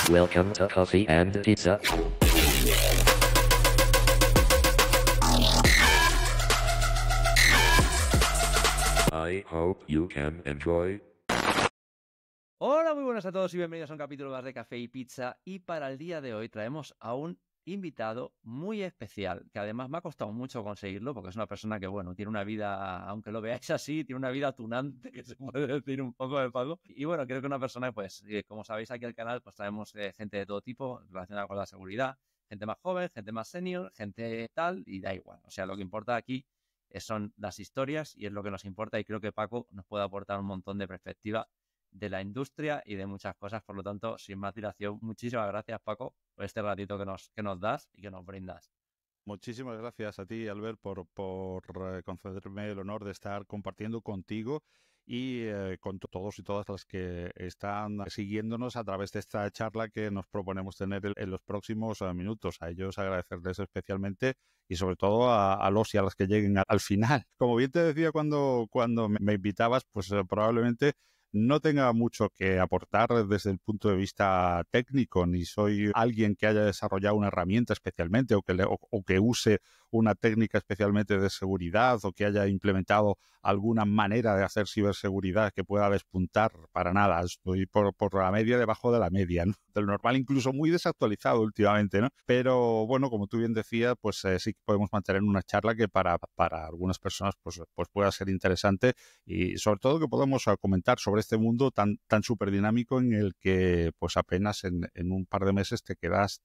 Welcome to Coffee and Pizza. I hope you can enjoy. Hola, muy buenas a todos y bienvenidos a un capítulo más de Café y Pizza. Y para el día de hoy traemos a un invitado muy especial, que además me ha costado mucho conseguirlo, porque es una persona que, bueno, tiene una vida, aunque lo veáis así, tiene una vida tunante, que se puede decir un poco de pago. Y bueno, creo que una persona, pues, como sabéis aquí al canal, pues traemos gente de todo tipo relacionada con la seguridad, gente más joven, gente más senior, gente tal, y da igual. O sea, lo que importa aquí son las historias y es lo que nos importa, y creo que Paco nos puede aportar un montón de perspectiva de la industria y de muchas cosas. Por lo tanto, sin más dilación, muchísimas gracias, Paco, por este ratito que nos das y que nos brindas. Muchísimas gracias a ti, Albert, por concederme el honor de estar compartiendo contigo y con todos y todas las que están siguiéndonos a través de esta charla que nos proponemos tener en los próximos minutos. A ellos agradecerles especialmente y sobre todo a los y a las que lleguen al final. Como bien te decía cuando me invitabas, pues probablemente no tenga mucho que aportar desde el punto de vista técnico, ni soy alguien que haya desarrollado una herramienta especialmente o que use una técnica especialmente de seguridad o que haya implementado alguna manera de hacer ciberseguridad que pueda despuntar para nada. Estoy por la media, debajo de la media, ¿no? De lo normal, incluso muy desactualizado últimamente, ¿no? Pero bueno, como tú bien decías, pues sí que podemos mantener una charla que para algunas personas pues pueda ser interesante y sobre todo que podamos comentar sobre este mundo tan súper dinámico en el que pues apenas en un par de meses te quedas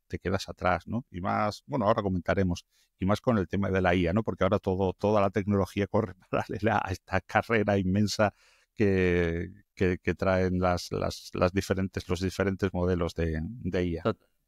atrás, ¿no? Y más, bueno, ahora comentaremos, y más con el tema de la IA, ¿no? Porque ahora toda la tecnología corre paralela a esta carrera inmensa que traen los diferentes modelos de IA.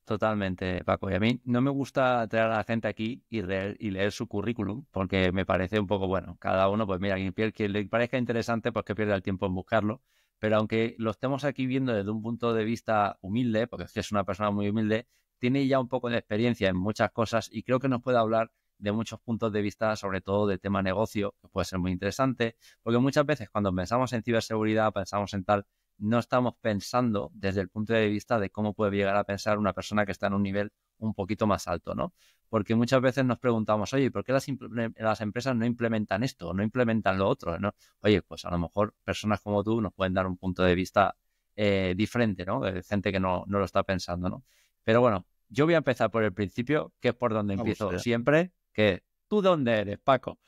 Totalmente, Paco. Y a mí no me gusta traer a la gente aquí y leer su currículum, porque me parece un poco, bueno, cada uno, pues mira, quien le parezca interesante, pues que pierda el tiempo en buscarlo. Pero aunque lo estemos aquí viendo desde un punto de vista humilde, porque es una persona muy humilde, tiene ya un poco de experiencia en muchas cosas y creo que nos puede hablar de muchos puntos de vista, sobre todo del tema negocio, que puede ser muy interesante, porque muchas veces cuando pensamos en ciberseguridad, pensamos en tal, no estamos pensando desde el punto de vista de cómo puede llegar a pensar una persona que está en un nivel un poquito más alto, ¿no? Porque muchas veces nos preguntamos, oye, ¿por qué las empresas no implementan esto, no implementan lo otro, ¿no? Oye, pues a lo mejor personas como tú nos pueden dar un punto de vista diferente, ¿no? De gente que no lo está pensando, ¿no? Pero bueno, yo voy a empezar por el principio, que es por donde Vamos empiezo allá. siempre, que ¿tú dónde eres, Paco?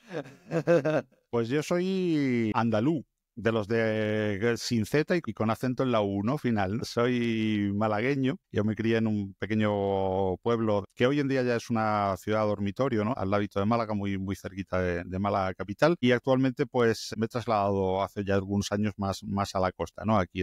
Pues yo soy andaluz, de los de sin Z y con acento en la U, ¿no? Final. Soy malagueño. Yo me crié en un pequeño pueblo que hoy en día ya es una ciudad dormitorio, ¿no? Al ladito de Málaga, muy cerquita de Málaga capital. Y actualmente, pues, me he trasladado hace ya algunos años más a la costa, ¿no? Aquí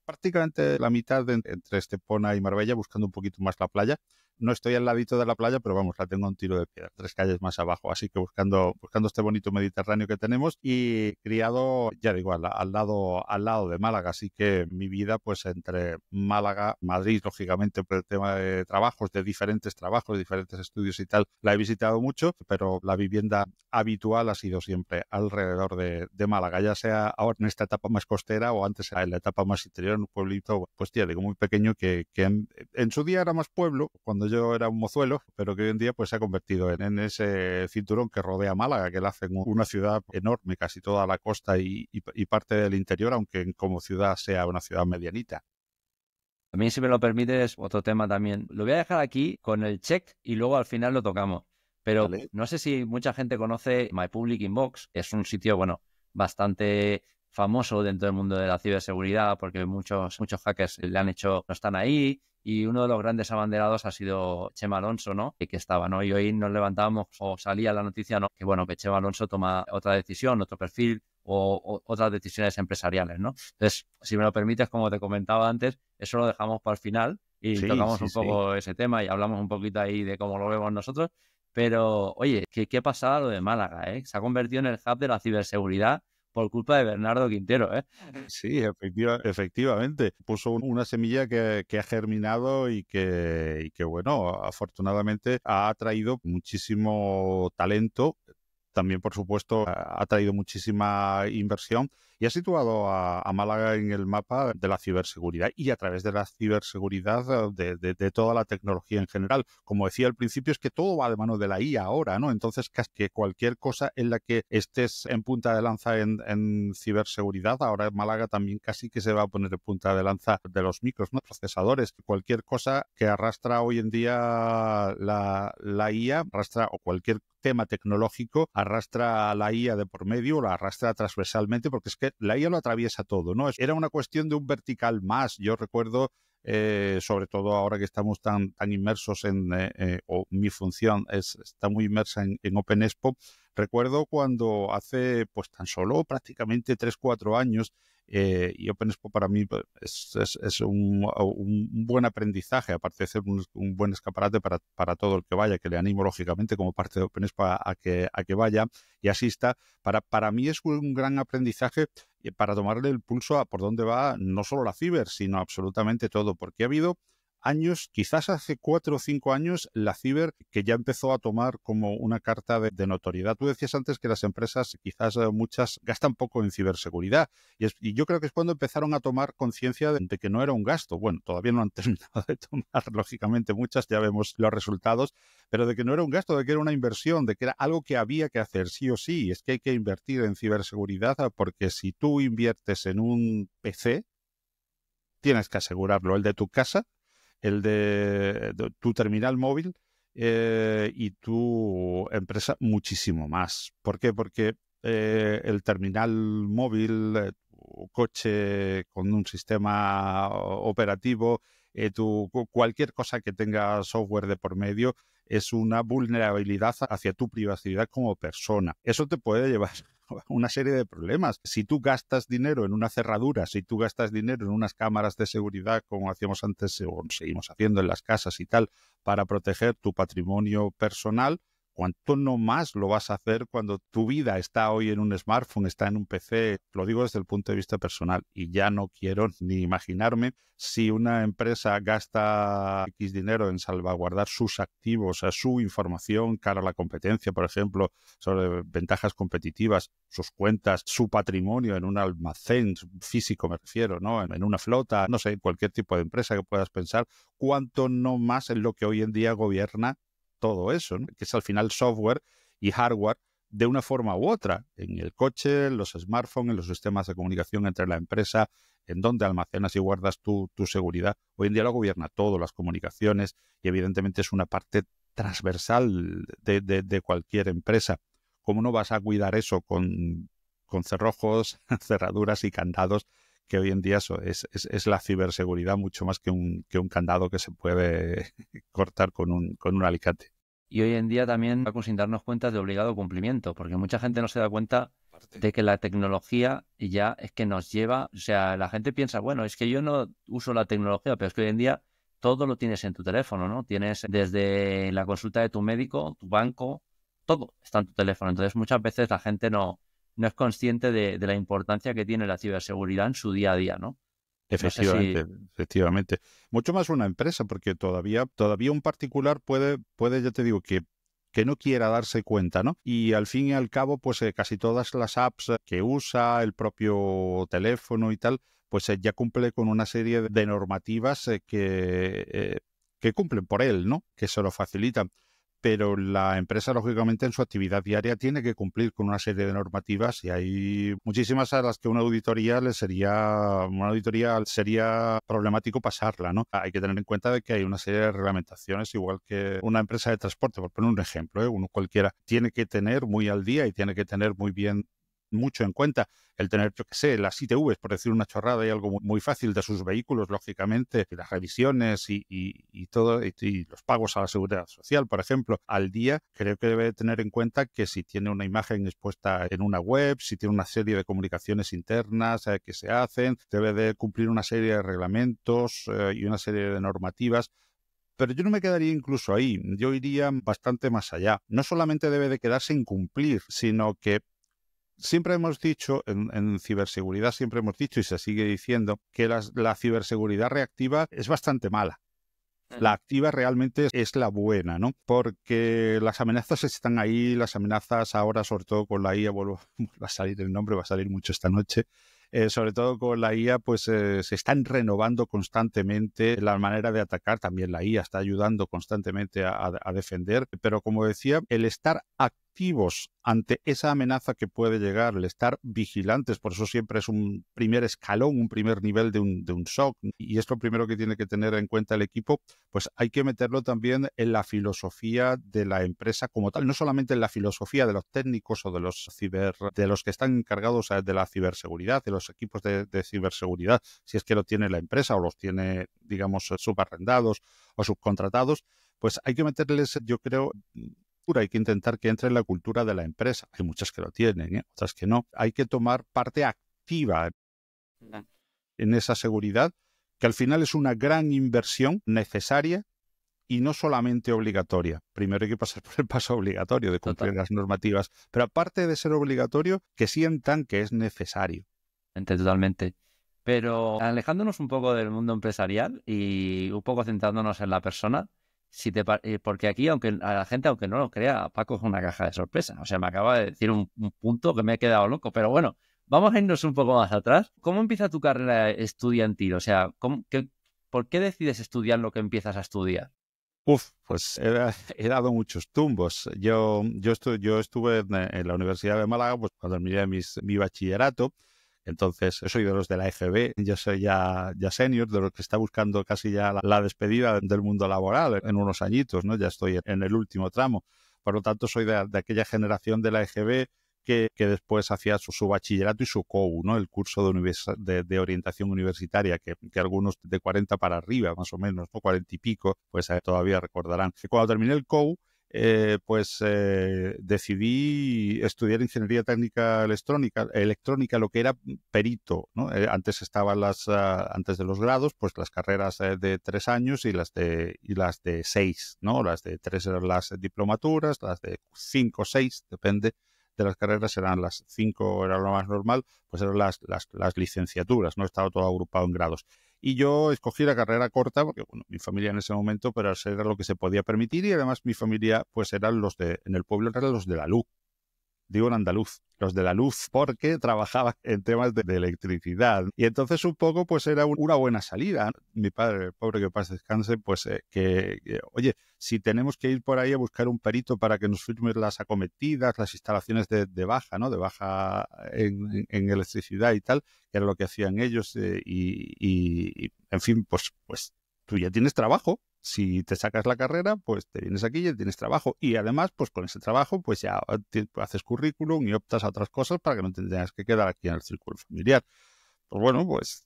prácticamente la mitad entre Estepona y Marbella, buscando un poquito más la playa. No estoy al ladito de la playa, pero vamos, la tengo a un tiro de piedra, 3 calles más abajo. Así que buscando este bonito Mediterráneo que tenemos y criado, ya digo, al lado de Málaga. Así que mi vida, pues entre Málaga, Madrid, lógicamente, por el tema de trabajos, de diferentes trabajos, diferentes estudios y tal, la he visitado mucho, pero la vivienda habitual ha sido siempre alrededor de Málaga, ya sea ahora en esta etapa más costera o antes en la etapa más interior, en un pueblito, pues ya digo, muy pequeño que en su día era más pueblo, cuando yo era un mozuelo, pero que hoy en día pues se ha convertido en ese cinturón que rodea Málaga, que la hacen una ciudad enorme, casi toda la costa y parte del interior, aunque como ciudad sea una ciudad medianita. A mí, si me lo permites, otro tema también. Lo voy a dejar aquí con el check y luego al final lo tocamos. Pero ¿Vale? no sé si mucha gente conoce My Public Inbox. Es un sitio, bueno, bastante famoso dentro del mundo de la ciberseguridad porque muchos hackers le han hecho, no están ahí. Y uno de los grandes abanderados ha sido Chema Alonso, ¿no? Y que estaba, ¿no? Y hoy nos levantábamos o salía la noticia, ¿no? Que bueno, que Chema Alonso toma otra decisión, otro perfil o otras decisiones empresariales, ¿no? Entonces, si me lo permites, como te comentaba antes, eso lo dejamos para el final y Sí, tocamos sí, un sí. poco ese tema y hablamos un poquito ahí de cómo lo vemos nosotros. Pero, oye, ¿qué pasada lo de Málaga, eh? Se ha convertido en el hub de la ciberseguridad por culpa de Bernardo Quintero, ¿eh? Sí, efectivamente. Puso una semilla que ha germinado y que, bueno, afortunadamente ha traído muchísimo talento. También, por supuesto, ha traído muchísima inversión y ha situado a Málaga en el mapa de la ciberseguridad y a través de la ciberseguridad de toda la tecnología en general. Como decía al principio, es que todo va de mano de la IA ahora, ¿no? Entonces, casi que cualquier cosa en la que estés en punta de lanza en ciberseguridad, ahora Málaga también casi que se va a poner en punta de lanza de los micros, ¿no? Procesadores. Cualquier cosa que arrastra hoy en día la IA, arrastra, o cualquier tema tecnológico, arrastra a la IA de por medio, la arrastra transversalmente, porque es que la IA lo atraviesa todo, ¿no? Era una cuestión de un vertical más. Yo recuerdo, sobre todo ahora que estamos tan inmersos o mi función está muy inmersa en OpenExpo, recuerdo cuando hace pues tan solo prácticamente 3-4 años, y OpenExpo para mí es un buen aprendizaje, aparte de ser un buen escaparate para todo el que vaya, que le animo lógicamente como parte de OpenExpo a que vaya y asista. Para mí es un gran aprendizaje para tomarle el pulso a por dónde va no solo la ciber, sino absolutamente todo, porque ha habido años, quizás hace 4 o 5 años, la ciber que ya empezó a tomar como una carta de notoriedad. Tú decías antes que las empresas, quizás muchas, gastan poco en ciberseguridad y yo creo que es cuando empezaron a tomar conciencia de que no era un gasto. Bueno, todavía no han terminado de tomar, lógicamente, muchas, ya vemos los resultados, pero de que no era un gasto, de que era una inversión, de que era algo que había que hacer sí o sí. Es que hay que invertir en ciberseguridad porque si tú inviertes en un PC, tienes que asegurarlo, el de tu casa, el de tu terminal móvil y tu empresa muchísimo más. ¿Por qué? Porque el terminal móvil, tu coche con un sistema operativo, cualquier cosa que tenga software de por medio es una vulnerabilidad hacia tu privacidad como persona. Eso te puede llevar una serie de problemas. Si tú gastas dinero en una cerradura, si tú gastas dinero en unas cámaras de seguridad, como hacíamos antes o seguimos haciendo en las casas y tal, para proteger tu patrimonio personal, ¿cuánto no más lo vas a hacer cuando tu vida está hoy en un smartphone, está en un PC? Lo digo desde el punto de vista personal y ya no quiero ni imaginarme si una empresa gasta X dinero en salvaguardar sus activos, su información cara a la competencia, por ejemplo, sobre ventajas competitivas, sus cuentas, su patrimonio en un almacén físico, me refiero, ¿no? En una flota, no sé, cualquier tipo de empresa que puedas pensar, ¿cuánto no más es lo que hoy en día gobierna todo eso, ¿no? Que es al final software y hardware de una forma u otra, en el coche, en los smartphones, en los sistemas de comunicación entre la empresa, en donde almacenas y guardas tu seguridad. Hoy en día lo gobierna todo, las comunicaciones, y evidentemente es una parte transversal de cualquier empresa. ¿Cómo no vas a cuidar eso con cerrojos, cerraduras y candados? Que hoy en día eso es la ciberseguridad mucho más que un candado que se puede cortar con un alicate. Y hoy en día también va sin darnos cuenta de obligado cumplimiento, porque mucha gente no se da cuenta de que la tecnología ya es que nos lleva, o sea, la gente piensa, bueno, es que yo no uso la tecnología, pero es que hoy en día todo lo tienes en tu teléfono, ¿no? Tienes desde la consulta de tu médico, tu banco, todo está en tu teléfono. Entonces muchas veces la gente no es consciente de la importancia que tiene la ciberseguridad en su día a día, ¿no? Efectivamente, No sé si... efectivamente. Mucho más una empresa, porque todavía un particular puede, ya te digo, que no quiera darse cuenta, ¿no? Y al fin y al cabo, pues casi todas las apps que usa, el propio teléfono y tal, pues ya cumple con una serie de normativas que cumplen por él, ¿no? Que se lo facilitan. Pero la empresa, lógicamente, en su actividad diaria tiene que cumplir con una serie de normativas y hay muchísimas a las que una auditoría sería problemático pasarla, ¿no? Hay que tener en cuenta de que hay una serie de reglamentaciones, igual que una empresa de transporte, por poner un ejemplo, uno cualquiera tiene que tener muy al día y tiene que tener mucho en cuenta el tener, yo qué sé, las ITVs, por decir una chorrada, y algo muy fácil de sus vehículos, lógicamente, y las revisiones y todo, y los pagos a la seguridad social, por ejemplo, al día. Creo que debe tener en cuenta que si tiene una imagen expuesta en una web, si tiene una serie de comunicaciones internas que se hacen, debe de cumplir una serie de reglamentos y una serie de normativas. Pero yo no me quedaría incluso ahí, yo iría bastante más allá. No solamente debe de quedarse en cumplir, sino que siempre hemos dicho, en ciberseguridad siempre hemos dicho y se sigue diciendo que la ciberseguridad reactiva es bastante mala. La activa realmente es la buena, ¿no? Porque las amenazas están ahí, las amenazas ahora, sobre todo con la IA, vuelvo a salir el nombre, va a salir mucho esta noche. Sobre todo con la IA, pues se están renovando constantemente la manera de atacar. También la IA está ayudando constantemente a defender. Pero como decía, el estar activos ante esa amenaza que puede llegar, el estar vigilantes, por eso siempre es un primer escalón, un primer nivel de un SOC, y es lo primero que tiene que tener en cuenta el equipo, pues hay que meterlo también en la filosofía de la empresa como tal, no solamente en la filosofía de los técnicos o de los que están encargados de la ciberseguridad, de los equipos de ciberseguridad, si es que lo tiene la empresa o los tiene, digamos, subarrendados o subcontratados, pues hay que meterles, yo creo, hay que intentar que entre en la cultura de la empresa. Hay muchas que lo tienen, otras que no. Hay que tomar parte activa en esa seguridad, que al final es una gran inversión necesaria y no solamente obligatoria. Primero hay que pasar por el paso obligatorio de cumplir las normativas, pero aparte de ser obligatorio, que sientan que es necesario. Totalmente. Pero alejándonos un poco del mundo empresarial y un poco centrándonos en la persona, porque aquí, aunque a la gente, aunque no lo crea, Paco es una caja de sorpresa. O sea, me acaba de decir un punto que me he quedado loco. Pero bueno, vamos a irnos un poco más atrás. ¿Cómo empieza tu carrera estudiantil? O sea, ¿por qué decides estudiar lo que empiezas a estudiar? Pues he dado muchos tumbos. Yo estuve en la Universidad de Málaga pues cuando terminé mi bachillerato. Entonces, soy de los de la EGB, yo soy ya senior, de los que está buscando casi ya la despedida del mundo laboral en unos añitos, ¿no? Ya estoy en el último tramo. Por lo tanto, soy de aquella generación de la EGB que después hacía su bachillerato y su COU, ¿no? El curso de orientación universitaria, que algunos de 40 para arriba, más o menos, ¿no? 40 y pico, pues todavía recordarán. Que cuando terminé el COU, decidí estudiar ingeniería técnica electrónica, lo que era perito, ¿no? Antes estaban antes de los grados, pues las carreras de 3 años y las de 6, ¿no? Las de 3 eran las diplomaturas, las de 5 o 6, depende de las carreras, eran las 5, era lo más normal, pues eran las licenciaturas, ¿no? Estaba todo agrupado en grados. Y yo escogí la carrera corta porque, bueno, mi familia en ese momento, pero era lo que se podía permitir y además mi familia, pues eran en el pueblo eran los de la luz. Digo en andaluz, los de la luz, porque trabajaba en temas de electricidad. Y entonces un poco, pues era una buena salida. Mi padre, el pobre que paz descanse, pues oye, si tenemos que ir por ahí a buscar un perito para que nos firme las acometidas, las instalaciones de baja, ¿no? De baja en electricidad y tal, que era lo que hacían ellos. En fin, pues tú ya tienes trabajo. Si te sacas la carrera, pues te vienes aquí y ya tienes trabajo. Y además, pues con ese trabajo, pues ya haces currículum y optas a otras cosas para que no te tengas que quedar aquí en el círculo familiar. Pues bueno, pues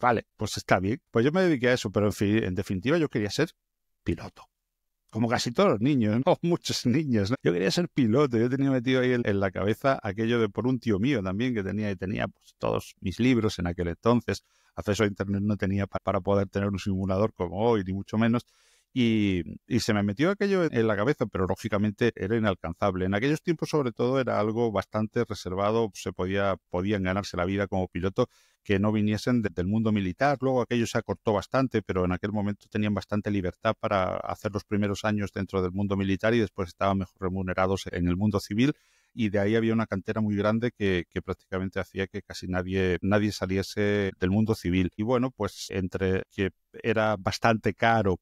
vale, pues está bien. Pues yo me dediqué a eso, pero en definitiva yo quería ser piloto. Como casi todos los niños, ¿no? Muchos niños, ¿no? Yo quería ser piloto, yo tenía metido ahí en la cabeza aquello de por un tío mío también que tenía pues todos mis libros en aquel entonces. Acceso a internet no tenía para poder tener un simulador como hoy, ni mucho menos. Y se me metió aquello en la cabeza, pero lógicamente era inalcanzable. En aquellos tiempos, sobre todo, era algo bastante reservado. Podían ganarse la vida como piloto que no viniesen del mundo militar. Luego aquello se acortó bastante, pero en aquel momento tenían bastante libertad para hacer los primeros años dentro del mundo militar y después estaban mejor remunerados en el mundo civil. Y de ahí había una cantera muy grande que prácticamente hacía que casi nadie saliese del mundo civil. Y bueno, pues entre que era bastante caro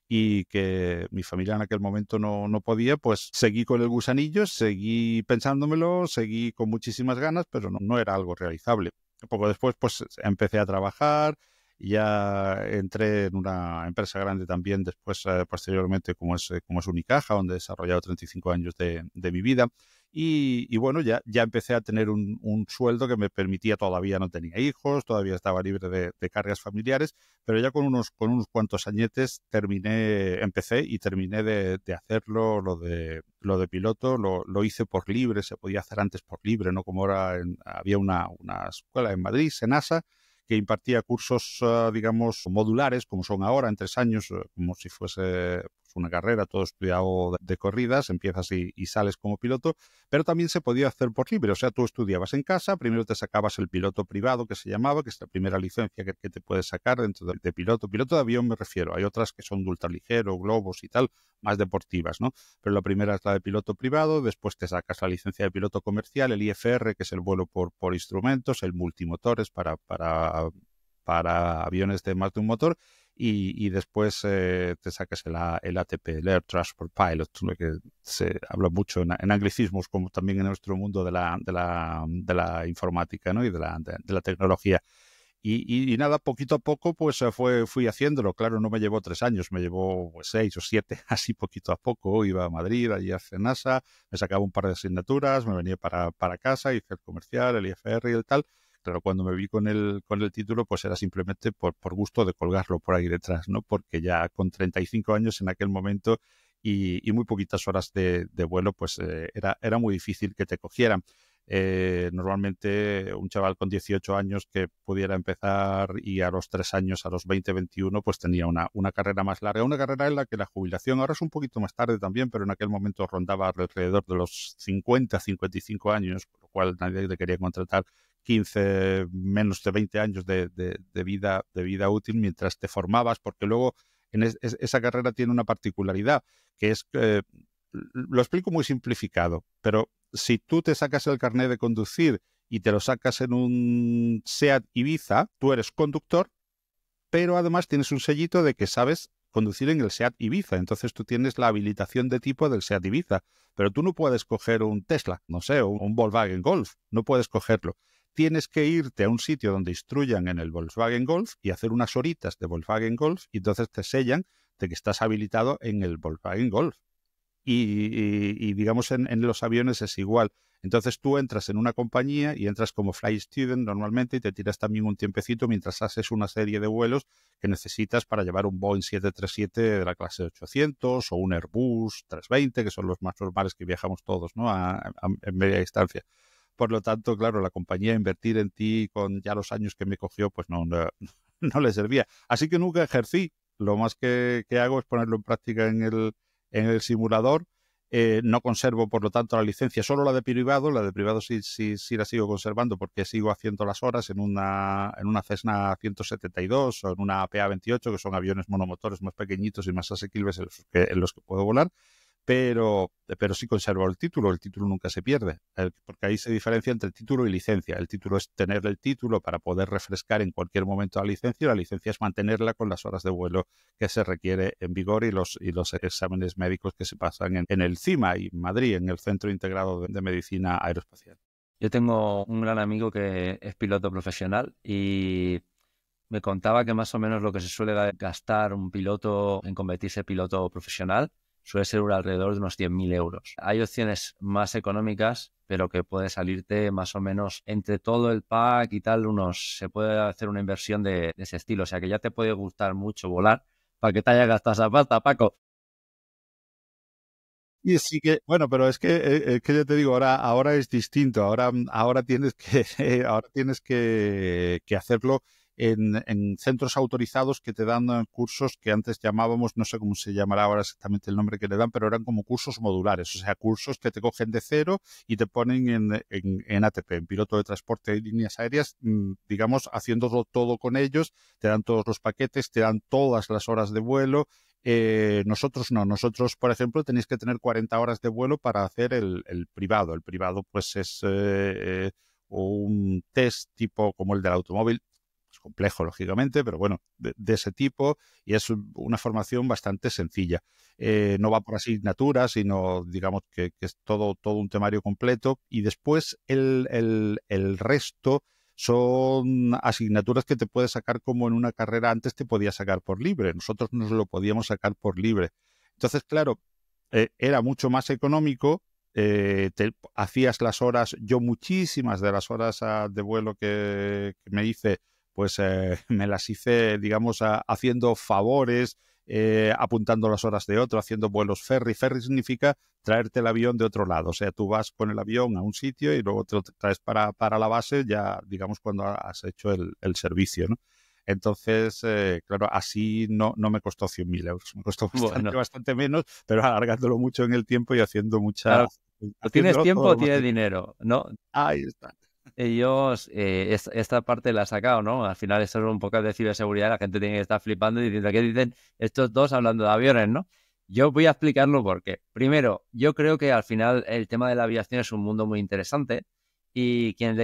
y que mi familia en aquel momento no podía, pues seguí con el gusanillo, seguí pensándomelo, seguí con muchísimas ganas, pero no era algo realizable. Poco después, pues empecé a trabajar, ya entré en una empresa grande también después, posteriormente, como es Unicaja, donde he desarrollado 35 años de mi vida. Y bueno, ya empecé a tener un sueldo que me permitía, todavía no tenía hijos, todavía estaba libre de cargas familiares, pero ya con unos cuantos añetes empecé y terminé de hacerlo, lo de piloto, lo hice por libre, se podía hacer antes por libre, ¿no? Como ahora había una escuela en Madrid, Senasa, que impartía cursos, digamos, modulares, como son ahora, en 3 años, como si fuese una carrera, todo estudiado de corridas, empiezas y sales como piloto, pero también se podía hacer por libre, o sea, tú estudiabas en casa, primero te sacabas el piloto privado que se llamaba, que es la primera licencia que te puedes sacar dentro de piloto. Piloto de avión me refiero, hay otras que son de ultraligero, globos y tal, más deportivas, ¿no? Pero la primera es la de piloto privado, después te sacas la licencia de piloto comercial, el IFR, que es el vuelo por instrumentos, el multimotores para aviones de más de un motor, y después te sacas el ATP, el Air Transport Pilot, ¿no? Que se habla mucho en anglicismos, como también en nuestro mundo de la informática, ¿no? Y de la tecnología. Y nada, poquito a poco pues fui haciéndolo. Claro, no me llevó 3 años, me llevó pues 6 o 7, así poquito a poco. Iba a Madrid, allí a CENASA, me sacaba un par de asignaturas, me venía para casa, hice el comercial, el IFR y el tal. Claro, cuando me vi con el título, pues era simplemente por gusto de colgarlo por ahí detrás, ¿no? Porque ya con 35 años en aquel momento y muy poquitas horas de vuelo, pues era muy difícil que te cogieran. Normalmente un chaval con 18 años que pudiera empezar y a los 3 años, a los 20, 21, pues tenía una carrera más larga, una carrera en la que la jubilación ahora es un poquito más tarde también, pero en aquel momento rondaba alrededor de los 50, 55 años, con lo cual nadie te quería contratar 15, menos de 20 años de vida útil mientras te formabas, porque luego esa carrera tiene una particularidad, que es que lo explico muy simplificado, pero si tú te sacas el carnet de conducir y te lo sacas en un SEAT Ibiza, tú eres conductor, pero además tienes un sellito de que sabes conducir en el SEAT Ibiza. Entonces tú tienes la habilitación de tipo del SEAT Ibiza, pero tú no puedes coger un Tesla, no sé, un Volkswagen Golf, no puedes cogerlo. Tienes que irte a un sitio donde instruyan en el Volkswagen Golf y hacer unas horitas de Volkswagen Golf y entonces te sellan de que estás habilitado en el Volkswagen Golf. Y digamos en los aviones es igual. Entonces tú entras en una compañía y entras como flight student normalmente y te tiras también un tiempecito mientras haces una serie de vuelos que necesitas para llevar un Boeing 737 de la clase 800 o un Airbus 320, que son los más normales que viajamos todos, ¿no? En media distancia. Por lo tanto, claro, la compañía invertir en ti con ya los años que me cogió, pues no le servía. Así que nunca ejercí. Lo más que hago es ponerlo en práctica en el simulador. No conservo, por lo tanto, la licencia, solo la de privado. La de privado sí la sigo conservando porque sigo haciendo las horas en una Cessna 172 o en una PA-28, que son aviones monomotores más pequeñitos y más asequibles en los que puedo volar. Pero sí conservo el título nunca se pierde, porque ahí se diferencia entre título y licencia. El título es tener el título para poder refrescar en cualquier momento la licencia, y la licencia es mantenerla con las horas de vuelo que se requiere en vigor y los exámenes médicos que se pasan en el CIMA y en Madrid, en el Centro Integrado de Medicina Aeroespacial. Yo tengo un gran amigo que es piloto profesional y me contaba que más o menos lo que se suele gastar un piloto en convertirse en piloto profesional suele ser alrededor de unos 100.000 euros. Hay opciones más económicas, pero que puede salirte más o menos entre todo el pack y tal, se puede hacer una inversión de ese estilo. O sea que ya te puede gustar mucho volar para que te haya gastado esa pasta, Paco. Y sí que, bueno, pero es que ya te digo, ahora es distinto. Ahora tienes ahora tienes que hacerlo en centros autorizados que te dan cursos que antes llamábamos, no sé cómo se llamará ahora exactamente el nombre que le dan, pero eran como cursos modulares, o sea, cursos que te cogen de cero y te ponen en ATP, en piloto de transporte de líneas aéreas, digamos, haciéndolo todo con ellos, te dan todos los paquetes, te dan todas las horas de vuelo. Nosotros no, nosotros, por ejemplo, tenéis que tener 40 horas de vuelo para hacer el privado. El privado, pues, es un test tipo como el del automóvil. Es complejo, lógicamente, pero bueno, de ese tipo, y es una formación bastante sencilla. No va por asignaturas, sino digamos que es todo un temario completo, y después el resto son asignaturas que te puedes sacar como en una carrera antes te podías sacar por libre. Nosotros nos lo podíamos sacar por libre. Entonces, claro, era mucho más económico. Hacías las horas, yo muchísimas de las horas de vuelo que me hice, pues me las hice, digamos, haciendo favores, apuntando las horas de otro, haciendo vuelos ferry. Ferry significa traerte el avión de otro lado. O sea, tú vas con el avión a un sitio y luego te lo traes para la base ya, digamos, cuando has hecho el servicio, ¿no? Entonces, claro, así no me costó 100.000 euros, me costó bastante menos, pero alargándolo mucho en el tiempo y haciendo Claro, tienes haciéndolo tiempo todo o lo más tienes rápido. dinero, ¿no? Ahí está. Ellos, esta parte la han sacado, ¿no? Al final eso es un poco de ciberseguridad, la gente tiene que estar flipando y diciendo, ¿qué dicen estos dos hablando de aviones, no? Yo voy a explicarlo porque, primero, yo creo que al final el tema de la aviación es un mundo muy interesante y quien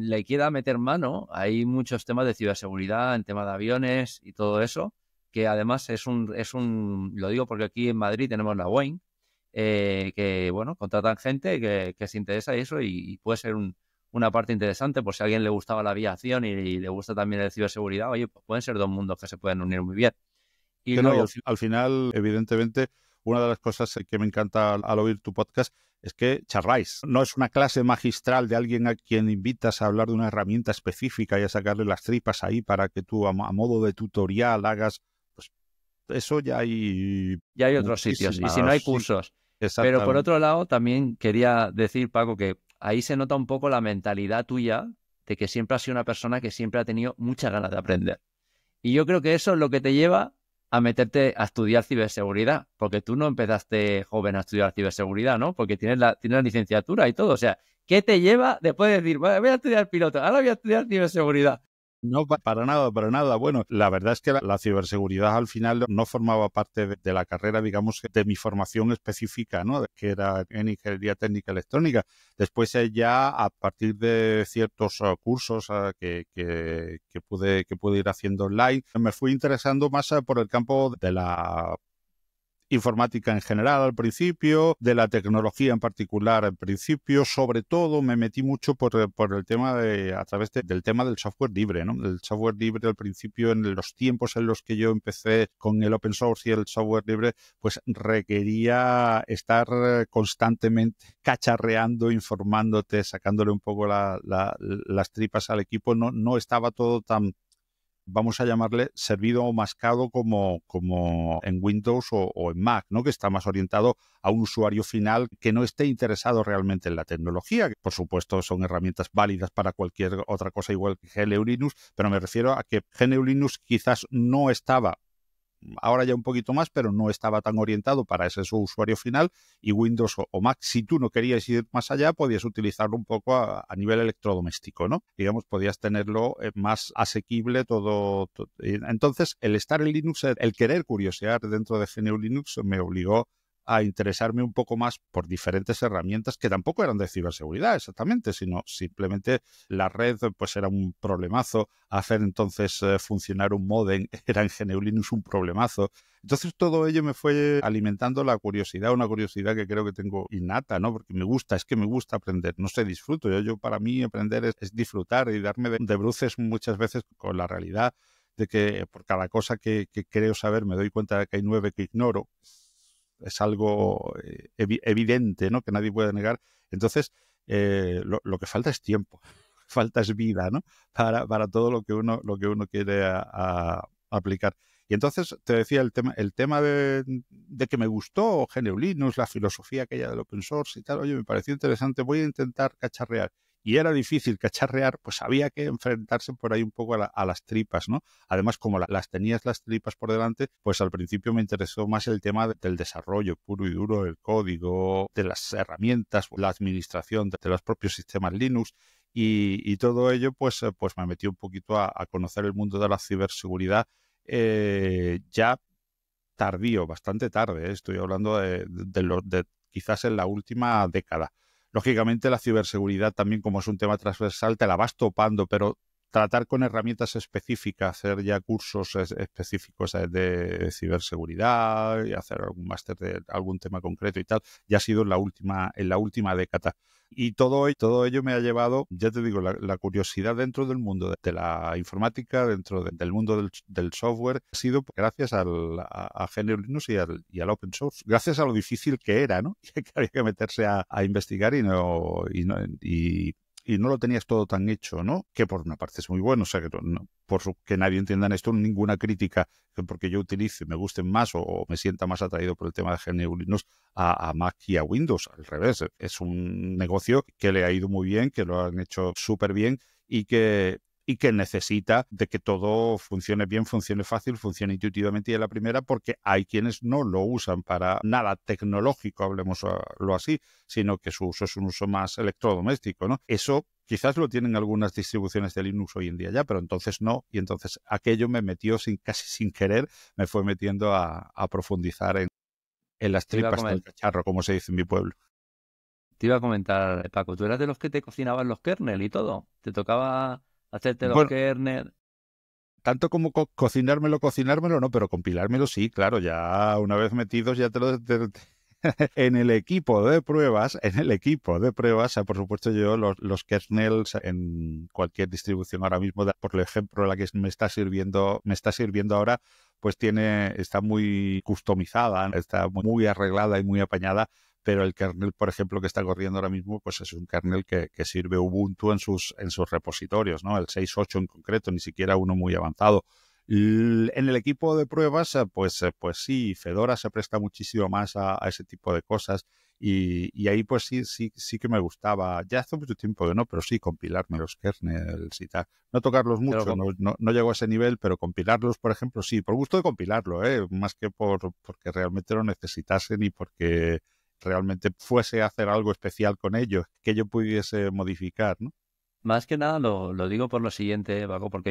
le quiera meter mano, hay muchos temas de ciberseguridad en tema de aviones y todo eso, que además lo digo porque aquí en Madrid tenemos la Boeing, que, bueno, contratan gente que se interesa en eso y puede ser una parte interesante, por si a alguien le gustaba la aviación y le gusta también el ciberseguridad, oye, pues pueden ser dos mundos que se pueden unir muy bien. Y Que no, y luego, al final, evidentemente, una de las cosas que me encanta al oír tu podcast es que charláis. No es una clase magistral de alguien a quien invitas a hablar de una herramienta específica y a sacarle las tripas ahí para que tú, a modo de tutorial, hagas. Pues eso ya hay ya hay otros sitios, y si no hay muchísimas. Sí, cursos. Pero por exactamente. otro lado, también quería decir, Paco, que ahí se nota un poco la mentalidad tuya de que siempre has sido una persona que siempre ha tenido muchas ganas de aprender. Y yo creo que eso es lo que te lleva a meterte a estudiar ciberseguridad, porque tú no empezaste joven a estudiar ciberseguridad, ¿no? Porque tienes la licenciatura y todo. O sea, ¿qué te lleva después de decir, "Vale, voy a estudiar piloto, ahora voy a estudiar ciberseguridad"? No, para nada, para nada. Bueno, la verdad es que la ciberseguridad al final no formaba parte de la carrera, digamos, de mi formación específica, ¿no? Que era en ingeniería técnica electrónica. Después ya a partir de ciertos cursos que pude ir haciendo online, me fui interesando más por el campo de la informática en general al principio, de la tecnología en particular al principio, sobre todo me metí mucho por el tema a través del tema del software libre, ¿no? El software libre al principio, en los tiempos en los que yo empecé con el open source y el software libre, pues requería estar constantemente cacharreando, informándote, sacándole un poco las tripas al equipo. No estaba todo tan, vamos a llamarle, servido o mascado como en Windows o en Mac, ¿no? Que está más orientado a un usuario final que no esté interesado realmente en la tecnología. Por supuesto, son herramientas válidas para cualquier otra cosa, igual que GNU Linux, pero me refiero a que GNU Linux quizás no estaba, ahora ya un poquito más, pero no estaba tan orientado para ese su usuario final, y Windows o Mac, si tú no querías ir más allá, podías utilizarlo un poco a nivel electrodoméstico, ¿no? Digamos, podías tenerlo más asequible todo. Entonces, el estar en Linux, el querer curiosear dentro de GNU Linux me obligó a interesarme un poco más por diferentes herramientas que tampoco eran de ciberseguridad exactamente, sino simplemente la red pues era un problemazo, hacer entonces funcionar un módem era en GNU Linux un problemazo. Entonces todo ello me fue alimentando la curiosidad, una curiosidad que creo que tengo innata, ¿no? Porque es que me gusta aprender, no sé, disfruto. Yo para mí aprender es disfrutar y darme de bruces muchas veces con la realidad de que por cada cosa que creo saber me doy cuenta de que hay 9 que ignoro. Es algo evidente, ¿no? Que nadie puede negar. Entonces, lo que falta es tiempo, falta es vida, ¿no? Para todo lo que uno quiere aplicar. Y entonces te decía el tema de que me gustó GNU Linux, la filosofía aquella del open source y tal. Oye, me pareció interesante, voy a intentar cacharrear. Y era difícil cacharrear, pues había que enfrentarse por ahí un poco a las tripas, ¿no? Además, como las tenías las tripas por delante, pues al principio me interesó más el tema del desarrollo puro y duro, del código, de las herramientas, la administración de los propios sistemas Linux. Y todo ello, pues me metió un poquito a conocer el mundo de la ciberseguridad ya tardío, bastante tarde. Estoy hablando de quizás en la última década. Lógicamente la ciberseguridad también, como es un tema transversal, te la vas topando, pero tratar con herramientas específicas, hacer ya cursos específicos de ciberseguridad y hacer algún máster de algún tema concreto y tal, ya ha sido en la última década. Y todo ello me ha llevado, ya te digo, la curiosidad dentro del mundo de la informática, dentro del mundo del software, ha sido gracias a GNU Linux y al open source, gracias a lo difícil que era, ¿no? Que había que meterse a investigar y no lo tenías todo tan hecho, ¿no? Que por una parte es muy bueno, o sea, que nadie entienda en esto ninguna crítica, que porque yo utilice, me gusten más o me sienta más atraído por el tema de GNU Linux a Mac y a Windows. Al revés, es un negocio que le ha ido muy bien, que lo han hecho súper bien y que y que necesita de que todo funcione bien, funcione fácil, funcione intuitivamente y a la primera, porque hay quienes no lo usan para nada tecnológico, hablemoslo así, sino que su uso es un uso más electrodoméstico, ¿no? Eso quizás lo tienen algunas distribuciones de Linux hoy en día ya, pero entonces no, y entonces aquello me metió casi sin querer, me fue metiendo a profundizar en las Te iba a tripas del comen- cacharro, como se dice en mi pueblo. Te iba a comentar, Paco, ¿tú eras de los que te cocinaban los kernel y todo? ¿Te tocaba hacerte los Bueno, kernel? tanto como cocinármelo no, pero compilármelo sí, claro, ya una vez metidos ya en el equipo de pruebas, por supuesto yo los kernels en cualquier distribución ahora mismo, por ejemplo la que me está sirviendo ahora, pues está muy customizada, está muy arreglada y muy apañada, pero el kernel, por ejemplo, que está corriendo ahora mismo, pues es un kernel que sirve Ubuntu en sus repositorios, ¿no? El 6.8 en concreto, ni siquiera uno muy avanzado. En el equipo de pruebas, pues sí, Fedora se presta muchísimo más a ese tipo de cosas y ahí pues sí que me gustaba, ya hace mucho tiempo que no, pero sí compilarme los kernels y tal. No tocarlos Te lo mucho, com- no llego a ese nivel, pero compilarlos, por ejemplo, sí, por gusto de compilarlo, más que porque realmente lo necesitasen y porque realmente fuese a hacer algo especial con ellos, que yo pudiese modificar, ¿no? Más que nada lo digo por lo siguiente, Paco, porque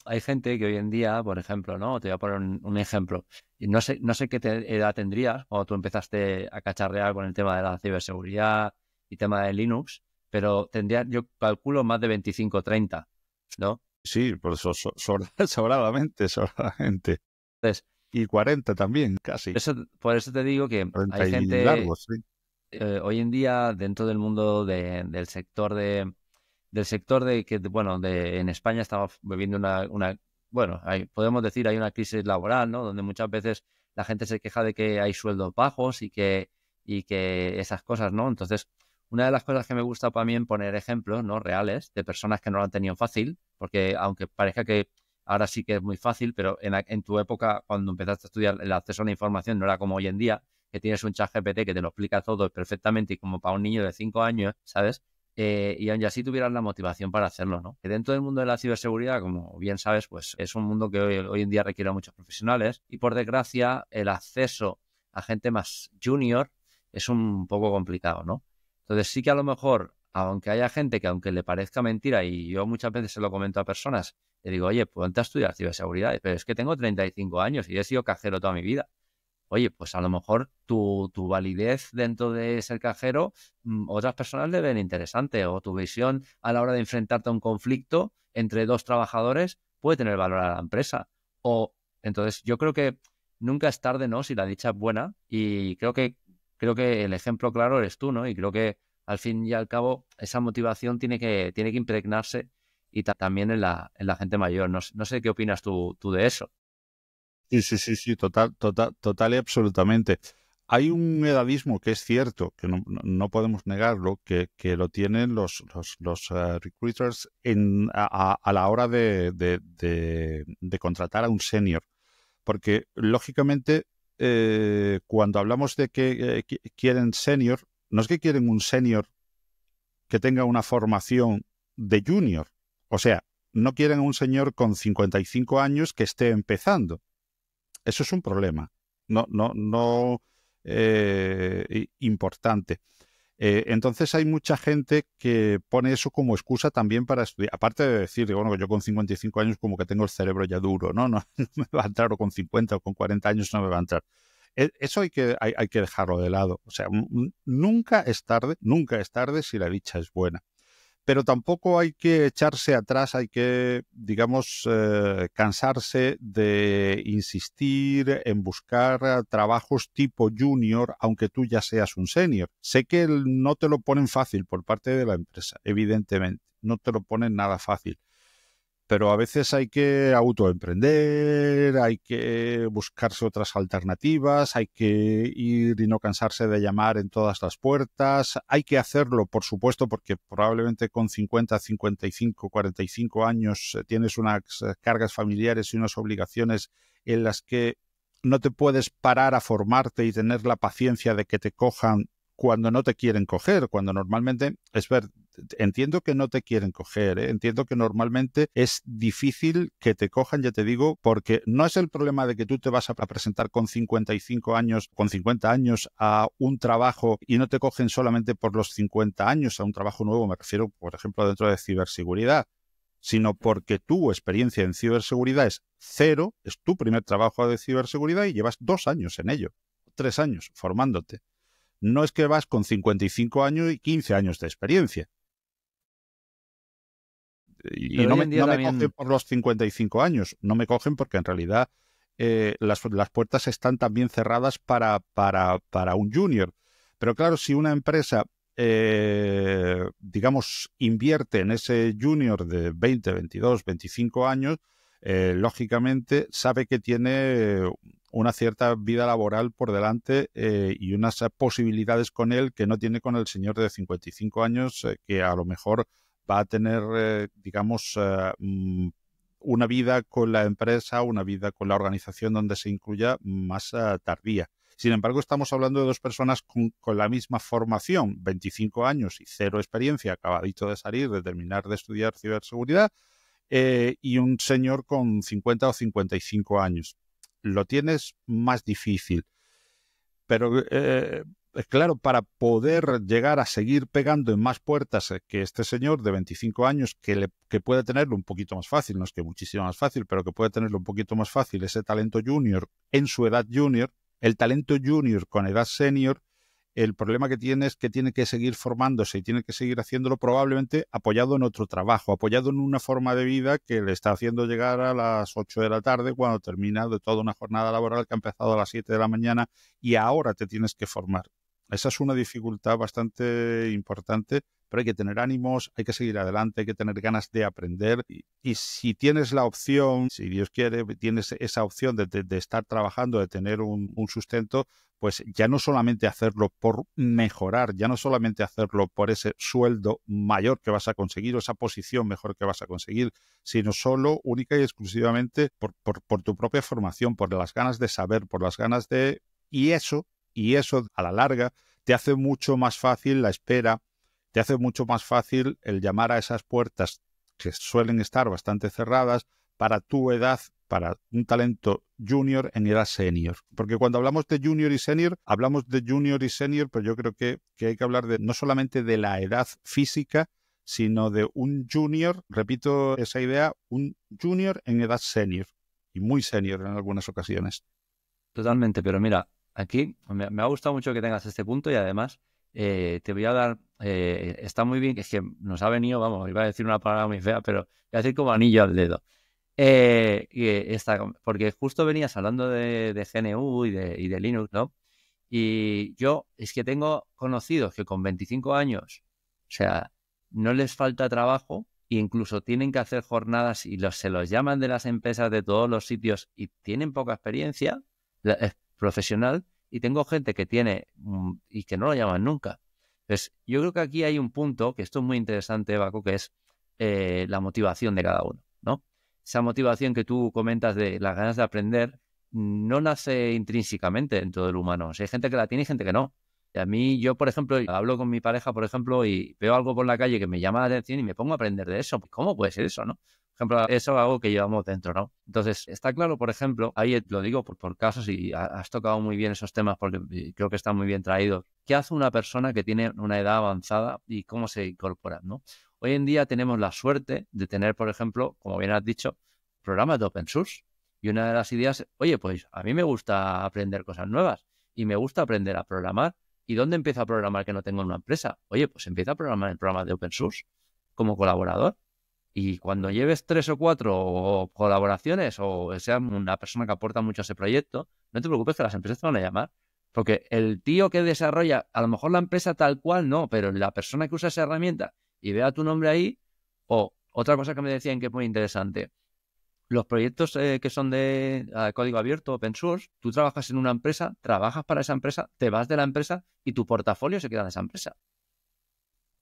hay gente que hoy en día, por ejemplo, ¿no? Te voy a poner un ejemplo. Y no sé qué edad tendrías cuando tú empezaste a cacharrear con el tema de la ciberseguridad y tema de Linux, pero tendrías, yo calculo, más de 25 o 30, ¿no? Sí, por eso sobradamente. Entonces, Y 40 también, casi. por eso te digo que 40 hay y gente largos, sí. hoy en día dentro del mundo del sector de que, bueno, en España estamos viviendo bueno, podemos decir, hay una crisis laboral, ¿no? Donde muchas veces la gente se queja de que hay sueldos bajos y que esas cosas, ¿no? Entonces, una de las cosas que me gusta también poner ejemplos, ¿no? Reales de personas que no lo han tenido fácil, porque aunque parezca que ahora sí que es muy fácil, pero en tu época, cuando empezaste a estudiar, el acceso a la información no era como hoy en día, que tienes un chat GPT que te lo explica todo perfectamente y como para un niño de 5 años, ¿sabes? Y aun así tuvieran la motivación para hacerlo, ¿no? Que dentro del mundo de la ciberseguridad, como bien sabes, pues es un mundo que hoy en día requiere a muchos profesionales y por desgracia el acceso a gente más junior es un poco complicado, ¿no? Entonces sí que a lo mejor, aunque haya gente que aunque le parezca mentira, y yo muchas veces se lo comento a personas, le digo, oye, ponte a estudiar ciberseguridad, pero es que tengo 35 años y he sido cajero toda mi vida. Oye, pues a lo mejor tu validez dentro de ser cajero, otras personas le ven interesante, o tu visión a la hora de enfrentarte a un conflicto entre dos trabajadores puede tener valor a la empresa. O entonces yo creo que nunca es tarde, ¿no? Si la dicha es buena, y creo que el ejemplo claro eres tú, ¿no? Y creo que al fin y al cabo esa motivación tiene que impregnarse y también en la gente mayor. No sé qué opinas tú de eso. Sí, total y absolutamente. Hay un edadismo que es cierto, que no podemos negarlo, que lo tienen los recruiters a la hora de contratar a un senior. Porque, lógicamente, cuando hablamos de que quieren senior, no es que quieren un senior que tenga una formación de junior. O sea, no quieren un señor con 55 años que esté empezando. Eso es un problema. No importante. Entonces hay mucha gente que pone eso como excusa también para estudiar. Aparte de decir, bueno, yo con 55 años como que tengo el cerebro ya duro, no me va a entrar, o con 50 o con 40 años no me va a entrar. Eso hay que dejarlo de lado. O sea, nunca es tarde si la dicha es buena. Pero tampoco hay que echarse atrás, hay que, digamos, cansarse de insistir en buscar trabajos tipo junior, aunque tú ya seas un senior. Sé que no te lo ponen fácil por parte de la empresa, evidentemente, no te lo ponen nada fácil. Pero a veces hay que autoemprender, hay que buscarse otras alternativas, hay que ir y no cansarse de llamar en todas las puertas. Hay que hacerlo, por supuesto, porque probablemente con 50, 55, 45 años tienes unas cargas familiares y unas obligaciones en las que no te puedes parar a formarte y tener la paciencia de que te cojan cuando no te quieren coger, cuando normalmente, entiendo que no te quieren coger, ¿eh? Entiendo que normalmente es difícil que te cojan, ya te digo, porque no es el problema de que tú te vas a presentar con 55 años, con 50 años a un trabajo y no te cogen solamente por los 50 años a un trabajo nuevo, me refiero, por ejemplo, dentro de ciberseguridad, sino porque tu experiencia en ciberseguridad es cero, es tu primer trabajo de ciberseguridad y llevas 2 años en ello, 3 años formándote. No es que vas con 55 años y 15 años de experiencia. Y no me cogen por los 55 años, no me cogen porque en realidad las puertas están también cerradas para un junior. Pero claro, si una empresa, digamos, invierte en ese junior de 20, 22, 25 años, lógicamente sabe que tiene una cierta vida laboral por delante y unas posibilidades con él que no tiene con el señor de 55 años que a lo mejor va a tener, digamos, una vida con la empresa, una vida con la organización donde se incluya más tardía. Sin embargo, estamos hablando de dos personas con la misma formación, 25 años y cero experiencia, acabadito de salir, de terminar de estudiar ciberseguridad, y un señor con 50 o 55 años. Lo tienes más difícil. Pero claro, para poder llegar a seguir pegando en más puertas que este señor de 25 años, que puede tenerlo un poquito más fácil, no es que muchísimo más fácil, pero que puede tenerlo un poquito más fácil, ese talento junior en su edad junior, el talento junior con edad senior, el problema que tiene es que tiene que seguir formándose y tiene que seguir haciéndolo probablemente apoyado en otro trabajo, apoyado en una forma de vida que le está haciendo llegar a las 8 de la tarde cuando termina de toda una jornada laboral que ha empezado a las 7 de la mañana y ahora te tienes que formar. Esa es una dificultad bastante importante, pero hay que tener ánimos, hay que seguir adelante, hay que tener ganas de aprender. Y si tienes la opción, si Dios quiere, tienes esa opción de estar trabajando, de tener un sustento, pues ya no solamente hacerlo por mejorar, ya no solamente hacerlo por ese sueldo mayor que vas a conseguir o esa posición mejor que vas a conseguir, sino solo, única y exclusivamente por tu propia formación, por las ganas de saber, por las ganas de... Y eso a la larga te hace mucho más fácil la espera, te hace mucho más fácil el llamar a esas puertas que suelen estar bastante cerradas para tu edad, para un talento junior en edad senior. Porque cuando hablamos de junior y senior, hablamos de junior y senior, pero yo creo que hay que hablar de no solamente de la edad física, sino de un junior, repito esa idea, un junior en edad senior y muy senior en algunas ocasiones. Totalmente, pero mira, aquí me ha gustado mucho que tengas este punto y además te voy a dar, está muy bien, es que nos ha venido, vamos, iba a decir una palabra muy fea, pero voy a decir como anillo al dedo. Porque justo venías hablando de GNU y de Linux, ¿no? Y yo es que tengo conocidos que con 25 años, o sea, no les falta trabajo e incluso tienen que hacer jornadas y se los llaman de las empresas de todos los sitios y tienen poca experiencia profesional y tengo gente que tiene y que no lo llaman nunca. Entonces, yo creo que aquí hay un punto, que esto es muy interesante, Baco, que es la motivación de cada uno, ¿no? Esa motivación que tú comentas de las ganas de aprender no nace intrínsecamente dentro del humano. O sea, hay gente que la tiene y gente que no. Y a mí, yo, por ejemplo, hablo con mi pareja, por ejemplo, y veo algo por la calle que me llama la atención y me pongo a aprender de eso. ¿Cómo puede ser eso, no? Por ejemplo, eso es algo que llevamos dentro, ¿no? Entonces, está claro, por ejemplo, ahí lo digo por casos y has tocado muy bien esos temas porque creo que están muy bien traídos. ¿Qué hace una persona que tiene una edad avanzada y cómo se incorpora, ¿no? Hoy en día tenemos la suerte de tener, por ejemplo, como bien has dicho, programas de open source. Y una de las ideas, oye, pues a mí me gusta aprender cosas nuevas y me gusta aprender a programar. ¿Y dónde empiezo a programar que no tengo en una empresa? Oye, pues empieza a programar en programas de open source como colaborador. Y cuando lleves 3 o 4 colaboraciones o sea una persona que aporta mucho a ese proyecto, no te preocupes que las empresas te van a llamar. Porque el tío que desarrolla, a lo mejor la empresa tal cual no, pero la persona que usa esa herramienta y vea tu nombre ahí, o otra cosa que me decían que es muy interesante, los proyectos que son de código abierto, open source, tú trabajas en una empresa, trabajas para esa empresa, te vas de la empresa y tu portafolio se queda en esa empresa.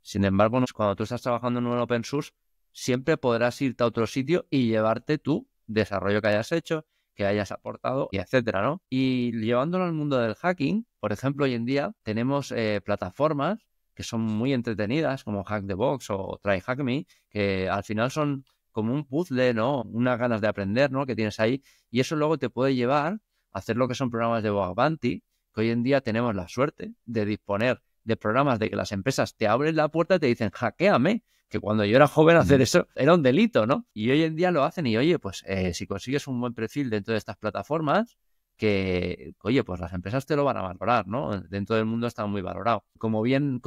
Sin embargo, cuando tú estás trabajando en un open source, siempre podrás irte a otro sitio y llevarte tu desarrollo que hayas hecho, que hayas aportado, y etcétera, ¿no? Y llevándolo al mundo del hacking, por ejemplo, hoy en día tenemos plataformas que son muy entretenidas, como Hack the Box o Try Hack Me, que al final son como un puzzle, ¿no? Unas ganas de aprender, ¿no? Que tienes ahí. Y eso luego te puede llevar a hacer lo que son programas de Bug Bounty, que hoy en día tenemos la suerte de disponer de programas de que las empresas te abren la puerta y te dicen, hackéame, que cuando yo era joven hacer eso era un delito, ¿no? Y hoy en día lo hacen y, oye, pues si consigues un buen perfil dentro de estas plataformas, que, oye, pues las empresas te lo van a valorar, ¿no? Dentro del mundo está muy valorado. Como bien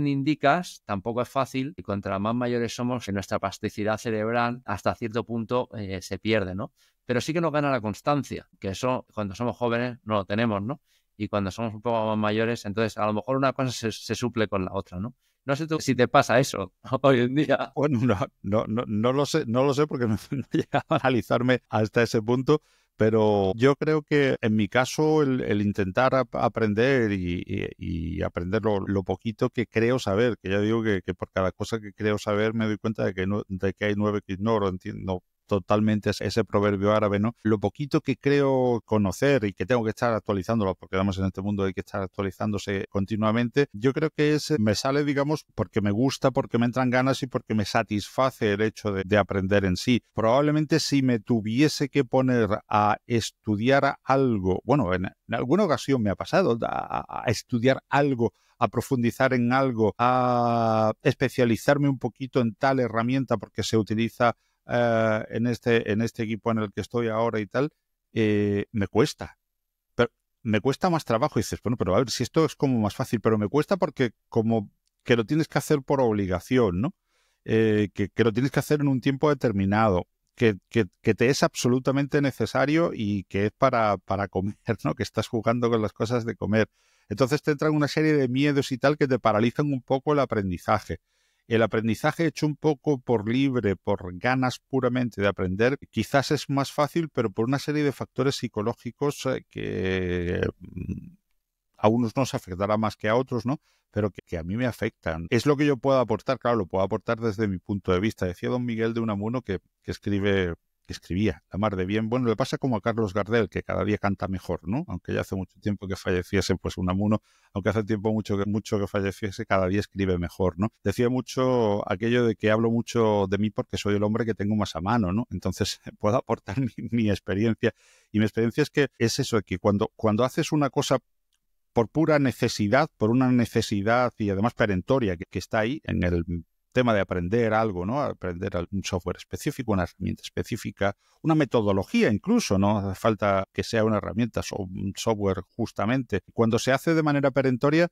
indicas, tampoco es fácil y contra más mayores somos, que nuestra plasticidad cerebral hasta cierto punto se pierde, ¿no? Pero sí que nos gana la constancia, que eso cuando somos jóvenes no lo tenemos, ¿no? Y cuando somos un poco más mayores, entonces a lo mejor una cosa se suple con la otra, ¿no? No sé tú si te pasa eso hoy en día. Bueno, no lo sé porque no he llegado a analizarme hasta ese punto, pero yo creo que en mi caso el intentar aprender y aprender lo poquito que creo saber, que ya digo que por cada cosa que creo saber me doy cuenta de que hay 9 que ignoro, entiendo totalmente ese proverbio árabe, ¿no? Lo poquito que creo conocer y que tengo que estar actualizándolo, porque además en este mundo hay que estar actualizándose continuamente, yo creo que me sale, digamos, porque me gusta, porque me entran ganas y porque me satisface el hecho de aprender en sí. Probablemente si me tuviese que poner a estudiar algo, bueno, en alguna ocasión me ha pasado a estudiar algo, a profundizar en algo, a especializarme un poquito en tal herramienta porque se utiliza en este equipo en el que estoy ahora y tal, me cuesta. Pero me cuesta más trabajo. Y dices, bueno, pero a ver, si esto es como más fácil, pero me cuesta porque como que lo tienes que hacer por obligación, ¿no? Que lo tienes que hacer en un tiempo determinado, que te es absolutamente necesario y que es para comer, ¿no? Que estás jugando con las cosas de comer. Entonces te entran una serie de miedos y tal que te paralizan un poco el aprendizaje. El aprendizaje hecho un poco por libre, por ganas puramente de aprender, quizás es más fácil, pero por una serie de factores psicológicos que a unos nos afectará más que a otros, ¿no? Pero que a mí me afectan. Es lo que yo puedo aportar, claro, lo puedo aportar desde mi punto de vista. Decía don Miguel de Unamuno que escribía la mar de bien. Bueno, le pasa como a Carlos Gardel, que cada día canta mejor, ¿no? Aunque ya hace mucho tiempo que falleciese, pues Unamuno, aunque hace tiempo mucho que falleciese, cada día escribe mejor, ¿no? Decía mucho aquello de que hablo mucho de mí porque soy el hombre que tengo más a mano, ¿no? Entonces puedo aportar mi experiencia. Y mi experiencia es que es eso, que cuando haces una cosa por pura necesidad, por una necesidad y además perentoria que está ahí en el tema de aprender algo, ¿no? Aprender un software específico, una herramienta específica, una metodología incluso, no hace falta que sea una herramienta o un software justamente. Cuando se hace de manera perentoria,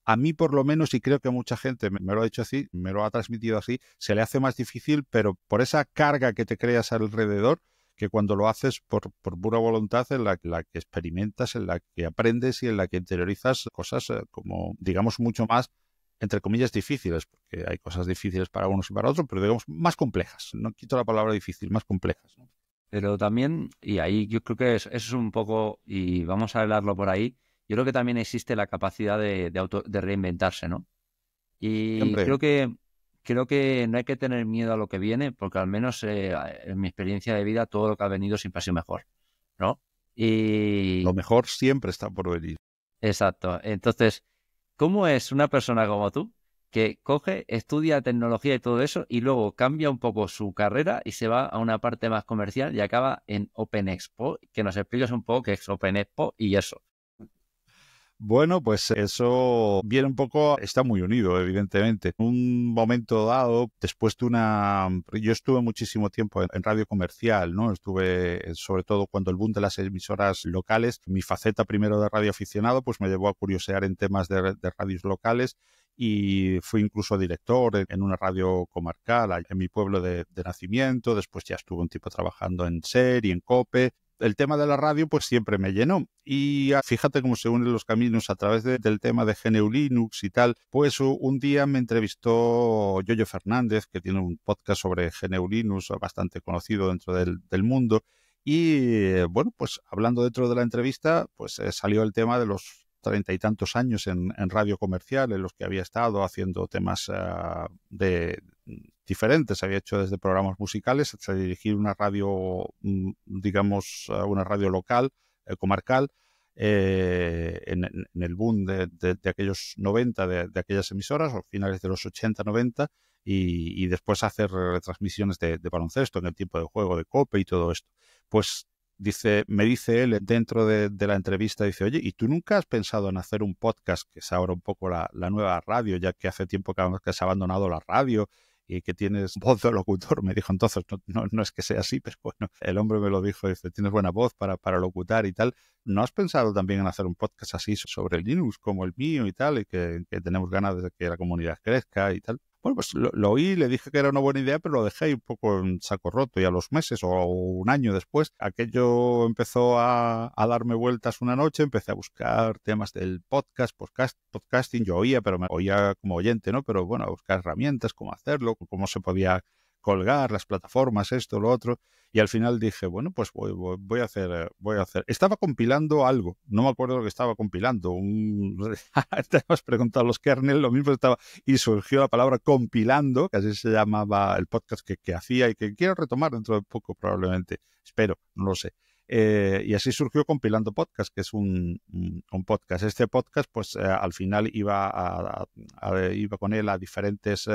a mí por lo menos, y creo que mucha gente me lo ha dicho así, me lo ha transmitido así, se le hace más difícil, pero por esa carga que te creas alrededor, que cuando lo haces por pura voluntad, en la que experimentas, en la que aprendes y en la que interiorizas cosas como, digamos, mucho más, entre comillas, difíciles, porque hay cosas difíciles para unos y para otros, pero digamos más complejas. No quito la palabra difícil, más complejas, ¿no? Pero también, y ahí yo creo que eso es un poco, y vamos a hablarlo por ahí, yo creo que también existe la capacidad de reinventarse, ¿no? Y Siempre. creo que no hay que tener miedo a lo que viene, porque al menos en mi experiencia de vida todo lo que ha venido siempre ha sido mejor, ¿no? Lo Y mejor siempre está por venir. exacto. Entonces, ¿cómo es una persona como tú que coge, estudia tecnología y todo eso y luego cambia un poco su carrera y se va a una parte más comercial y acaba en Open Expo? Que nos expliques un poco qué es Open Expo y eso. Bueno, pues eso viene un poco, está muy unido, evidentemente. En un momento dado, después de yo estuve muchísimo tiempo en radio comercial, ¿no? Estuve, sobre todo cuando el boom de las emisoras locales, mi faceta primero de radio aficionado, pues me llevó a curiosear en temas de radios locales y fui incluso director en una radio comarcal en mi pueblo de nacimiento. Después ya estuve un tiempo trabajando en SER y en COPE. El tema de la radio pues siempre me llenó y fíjate cómo se unen los caminos a través del tema de GNU Linux y tal. Pues un día me entrevistó Yoyo Fernández, que tiene un podcast sobre GNU Linux bastante conocido dentro del mundo, y bueno, pues hablando dentro de la entrevista pues salió el tema de los 30 y tantos años en radio comercial en los que había estado haciendo temas de diferentes. Había hecho desde programas musicales hasta dirigir una radio, digamos, una radio local, comarcal, en el boom de aquellos 90, de aquellas emisoras, o finales de los 80-90, y después hacer retransmisiones de baloncesto en el tiempo de juego, de COPE y todo esto. Pues me dice él dentro de la entrevista, dice, oye, ¿y tú nunca has pensado en hacer un podcast, que es ahora un poco la nueva radio, ya que hace tiempo que has abandonado la radio y que tienes voz de locutor? Me dijo entonces, no es que sea así, pero bueno, el hombre me lo dijo, dice, tienes buena voz para locutar y tal. ¿No has pensado también en hacer un podcast así sobre Linux como el mío y tal, y que tenemos ganas de que la comunidad crezca y tal? Bueno, pues lo oí, le dije que era una buena idea, pero lo dejé un poco en saco roto, y a los meses o un año después, aquello empezó a darme vueltas una noche. Empecé a buscar temas del podcasting. Yo oía, pero me oía como oyente, ¿no? Pero bueno, a buscar herramientas, cómo hacerlo, cómo se podía colgar, las plataformas, esto, lo otro, y al final dije, bueno, pues voy a hacer. Estaba compilando algo, no me acuerdo lo que estaba compilando, te has preguntado los kernel, lo mismo estaba, y surgió la palabra compilando, que así se llamaba el podcast que hacía y que quiero retomar dentro de poco probablemente, espero, no lo sé. Y así surgió Compilando Podcast, que es un podcast. Este podcast, pues al final iba con él a diferentes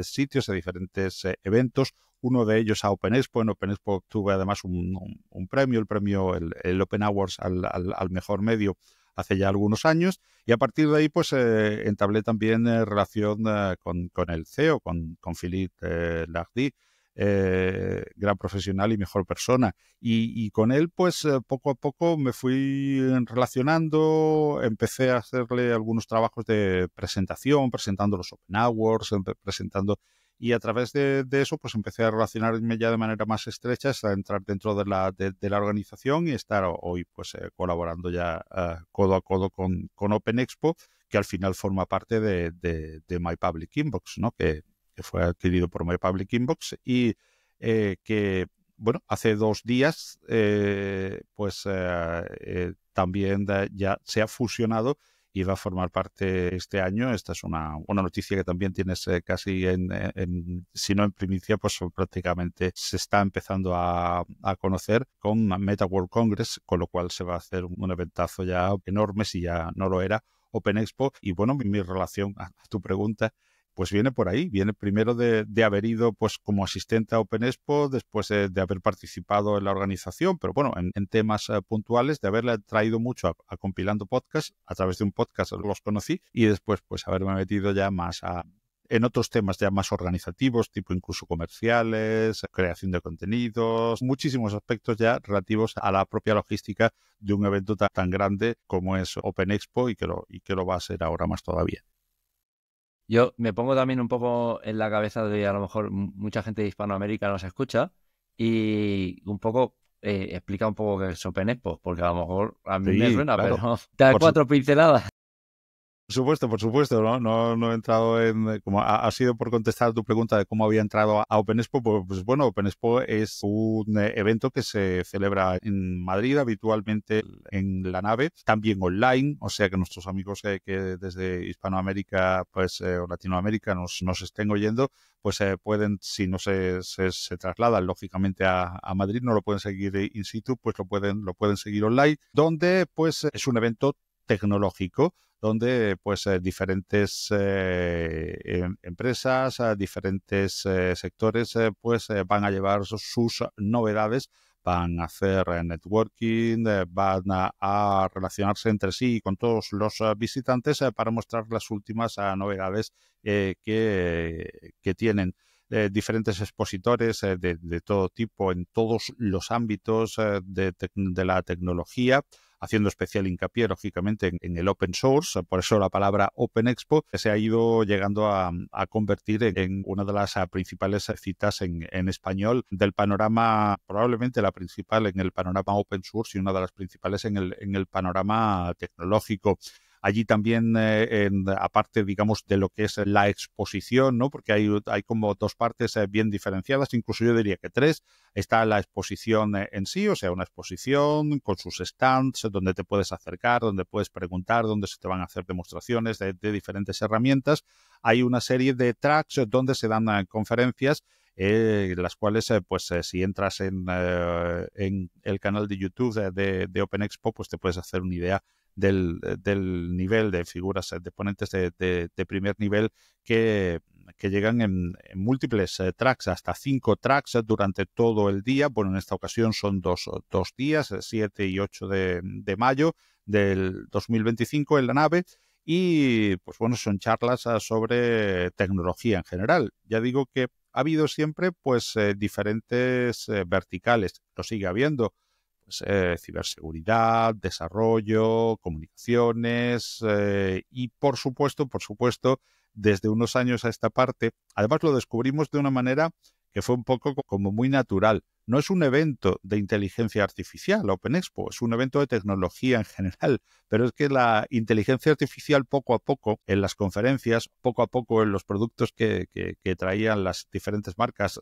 sitios, a diferentes eventos. Uno de ellos a Open Expo. En Open Expo obtuve además un premio, el Open Awards al mejor medio hace ya algunos años, y a partir de ahí pues entablé también relación con el CEO, con Philippe Lardy, gran profesional y mejor persona, y con él pues poco a poco me fui relacionando. Empecé a hacerle algunos trabajos de presentación, presentando los Open Awards, y a través de eso pues empecé a relacionarme ya de manera más estrecha, hasta entrar dentro de la organización y estar hoy pues colaborando ya codo a codo con Open Expo, que al final forma parte de My Public Inbox, ¿no? Que fue adquirido por My Public Inbox, y que, bueno, hace 2 días también ya se ha fusionado y va a formar parte este año. Esta es una noticia que también tienes casi si no en primicia, pues prácticamente se está empezando a conocer con Meta World Congress, con lo cual se va a hacer un eventazo ya enorme, si ya no lo era, Open Expo. Y bueno, mi relación a tu pregunta, pues viene por ahí. Viene primero de haber ido pues como asistente a Open Expo, después de haber participado en la organización, pero bueno, en temas puntuales, de haberle traído mucho a Compilando Podcast. A través de un podcast los conocí, y después pues haberme metido ya más en otros temas ya más organizativos, tipo incluso comerciales, creación de contenidos, muchísimos aspectos ya relativos a la propia logística de un evento tan grande como es Open Expo, y que lo va a ser ahora más todavía. Yo me pongo también un poco en la cabeza de, a lo mejor mucha gente de Hispanoamérica nos escucha, y un poco explica un poco qué es Open Expo, porque a lo mejor a mí me Sí, suena, claro. pero te da 4 pinceladas. Por supuesto, no he entrado como ha sido por contestar a tu pregunta de cómo había entrado a Open Expo. Pues bueno, Open Expo es un evento que se celebra en Madrid, habitualmente en la nave, también online, o sea que nuestros amigos que desde Hispanoamérica pues o Latinoamérica nos estén oyendo, pues pueden, si no se trasladan lógicamente a Madrid, no lo pueden seguir in situ, pues lo pueden seguir online, donde pues es un evento tecnológico, donde pues diferentes empresas, diferentes sectores pues van a llevar sus novedades, van a hacer networking, van a relacionarse entre sí con todos los visitantes para mostrar las últimas novedades que tienen. Diferentes expositores de todo tipo, en todos los ámbitos de la tecnología, haciendo especial hincapié, lógicamente, en el open source. Por eso la palabra Open Expo se ha ido llegando a convertir en una de las principales citas en español del panorama, probablemente la principal en el panorama open source y una de las principales en el panorama tecnológico. Allí también, aparte, digamos, de lo que es la exposición, ¿no? Porque hay como 2 partes bien diferenciadas, incluso yo diría que 3. Está la exposición en sí, o sea, una exposición con sus stands, donde te puedes acercar, donde puedes preguntar, donde se te van a hacer demostraciones de diferentes herramientas. Hay una serie de tracks donde se dan conferencias, las cuales, si entras en el canal de YouTube de Open Expo, pues te puedes hacer una idea del nivel de figuras de ponentes de primer nivel que llegan en múltiples tracks, hasta 5 tracks durante todo el día. Bueno, en esta ocasión son dos días, 7 y 8 de mayo del 2025 en la nave. Y pues bueno, son charlas sobre tecnología en general. Ya digo que ha habido siempre pues diferentes verticales, lo sigue habiendo. Pues, ciberseguridad, desarrollo, comunicaciones y por supuesto, desde unos años a esta parte, además lo descubrimos de una manera que fue un poco como muy natural. No es un evento de inteligencia artificial, Open Expo, es un evento de tecnología en general, pero es que la inteligencia artificial poco a poco en las conferencias, poco a poco en los productos que traían las diferentes marcas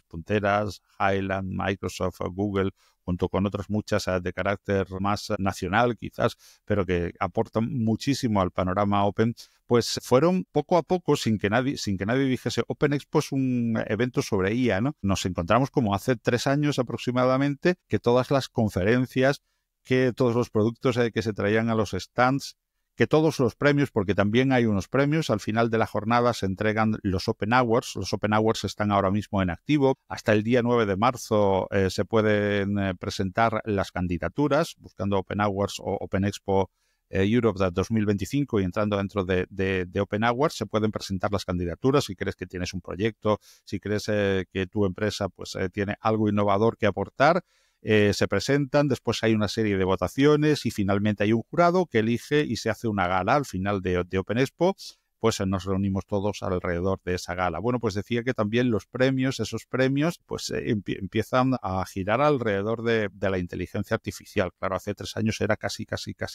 punteras, Highland, Microsoft, Google, junto con otras muchas de carácter más nacional quizás, pero que aportan muchísimo al panorama Open, pues fueron poco a poco, sin que nadie dijese, Open Expo es un evento sobre IA, ¿no? Nos encontramos como hace 3 años aproximadamente, que todas las conferencias, que todos los productos que se traían a los stands, que todos los premios, porque también hay unos premios, al final de la jornada se entregan los Open Awards. Los Open Awards están ahora mismo en activo. Hasta el día 9 de marzo se pueden presentar las candidaturas, buscando Open Awards o Open Expo Europe 2025 y entrando dentro de Open Awards se pueden presentar las candidaturas. Si crees que tienes un proyecto, si crees que tu empresa pues tiene algo innovador que aportar, se presentan, después hay una serie de votaciones y finalmente hay un jurado que elige y se hace una gala al final de Open Expo. Pues nos reunimos todos alrededor de esa gala. Bueno, pues decía que también esos premios, pues empiezan a girar alrededor de la inteligencia artificial. Claro, hace 3 años era casi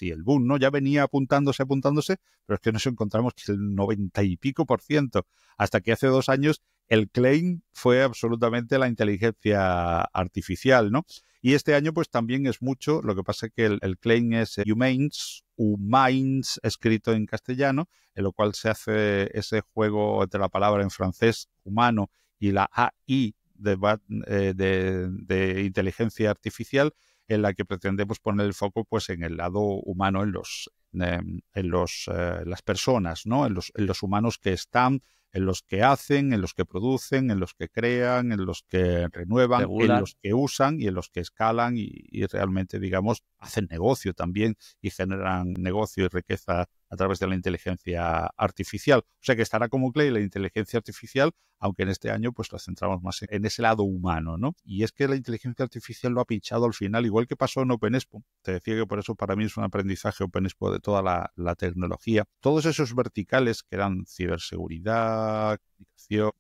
el boom, ¿no? Ya venía apuntándose, pero es que nos encontramos que el 90 y pico %, hasta que hace 2 años el claim fue absolutamente la inteligencia artificial, ¿no? Y este año pues también es mucho, lo que pasa es que el claim es Humains, escrito en castellano, en lo cual se hace ese juego entre la palabra en francés humano y la AI de inteligencia artificial, en la que pretendemos poner el foco pues en el lado humano, las personas, ¿no? En los humanos que están, en los que hacen, en los que producen, en los que crean, en los que renuevan, regular, en los que usan y en los que escalan y realmente, digamos, hacen negocio también y generan negocio y riqueza a través de la inteligencia artificial. O sea que estará como clay la inteligencia artificial, aunque en este año pues lo centramos más en ese lado humano, ¿no? Y es que la inteligencia artificial lo ha pinchado al final, igual que pasó en Open Expo. Te decía que por eso para mí es un aprendizaje Open Expo de toda la tecnología. Todos esos verticales que eran ciberseguridad, comunicación,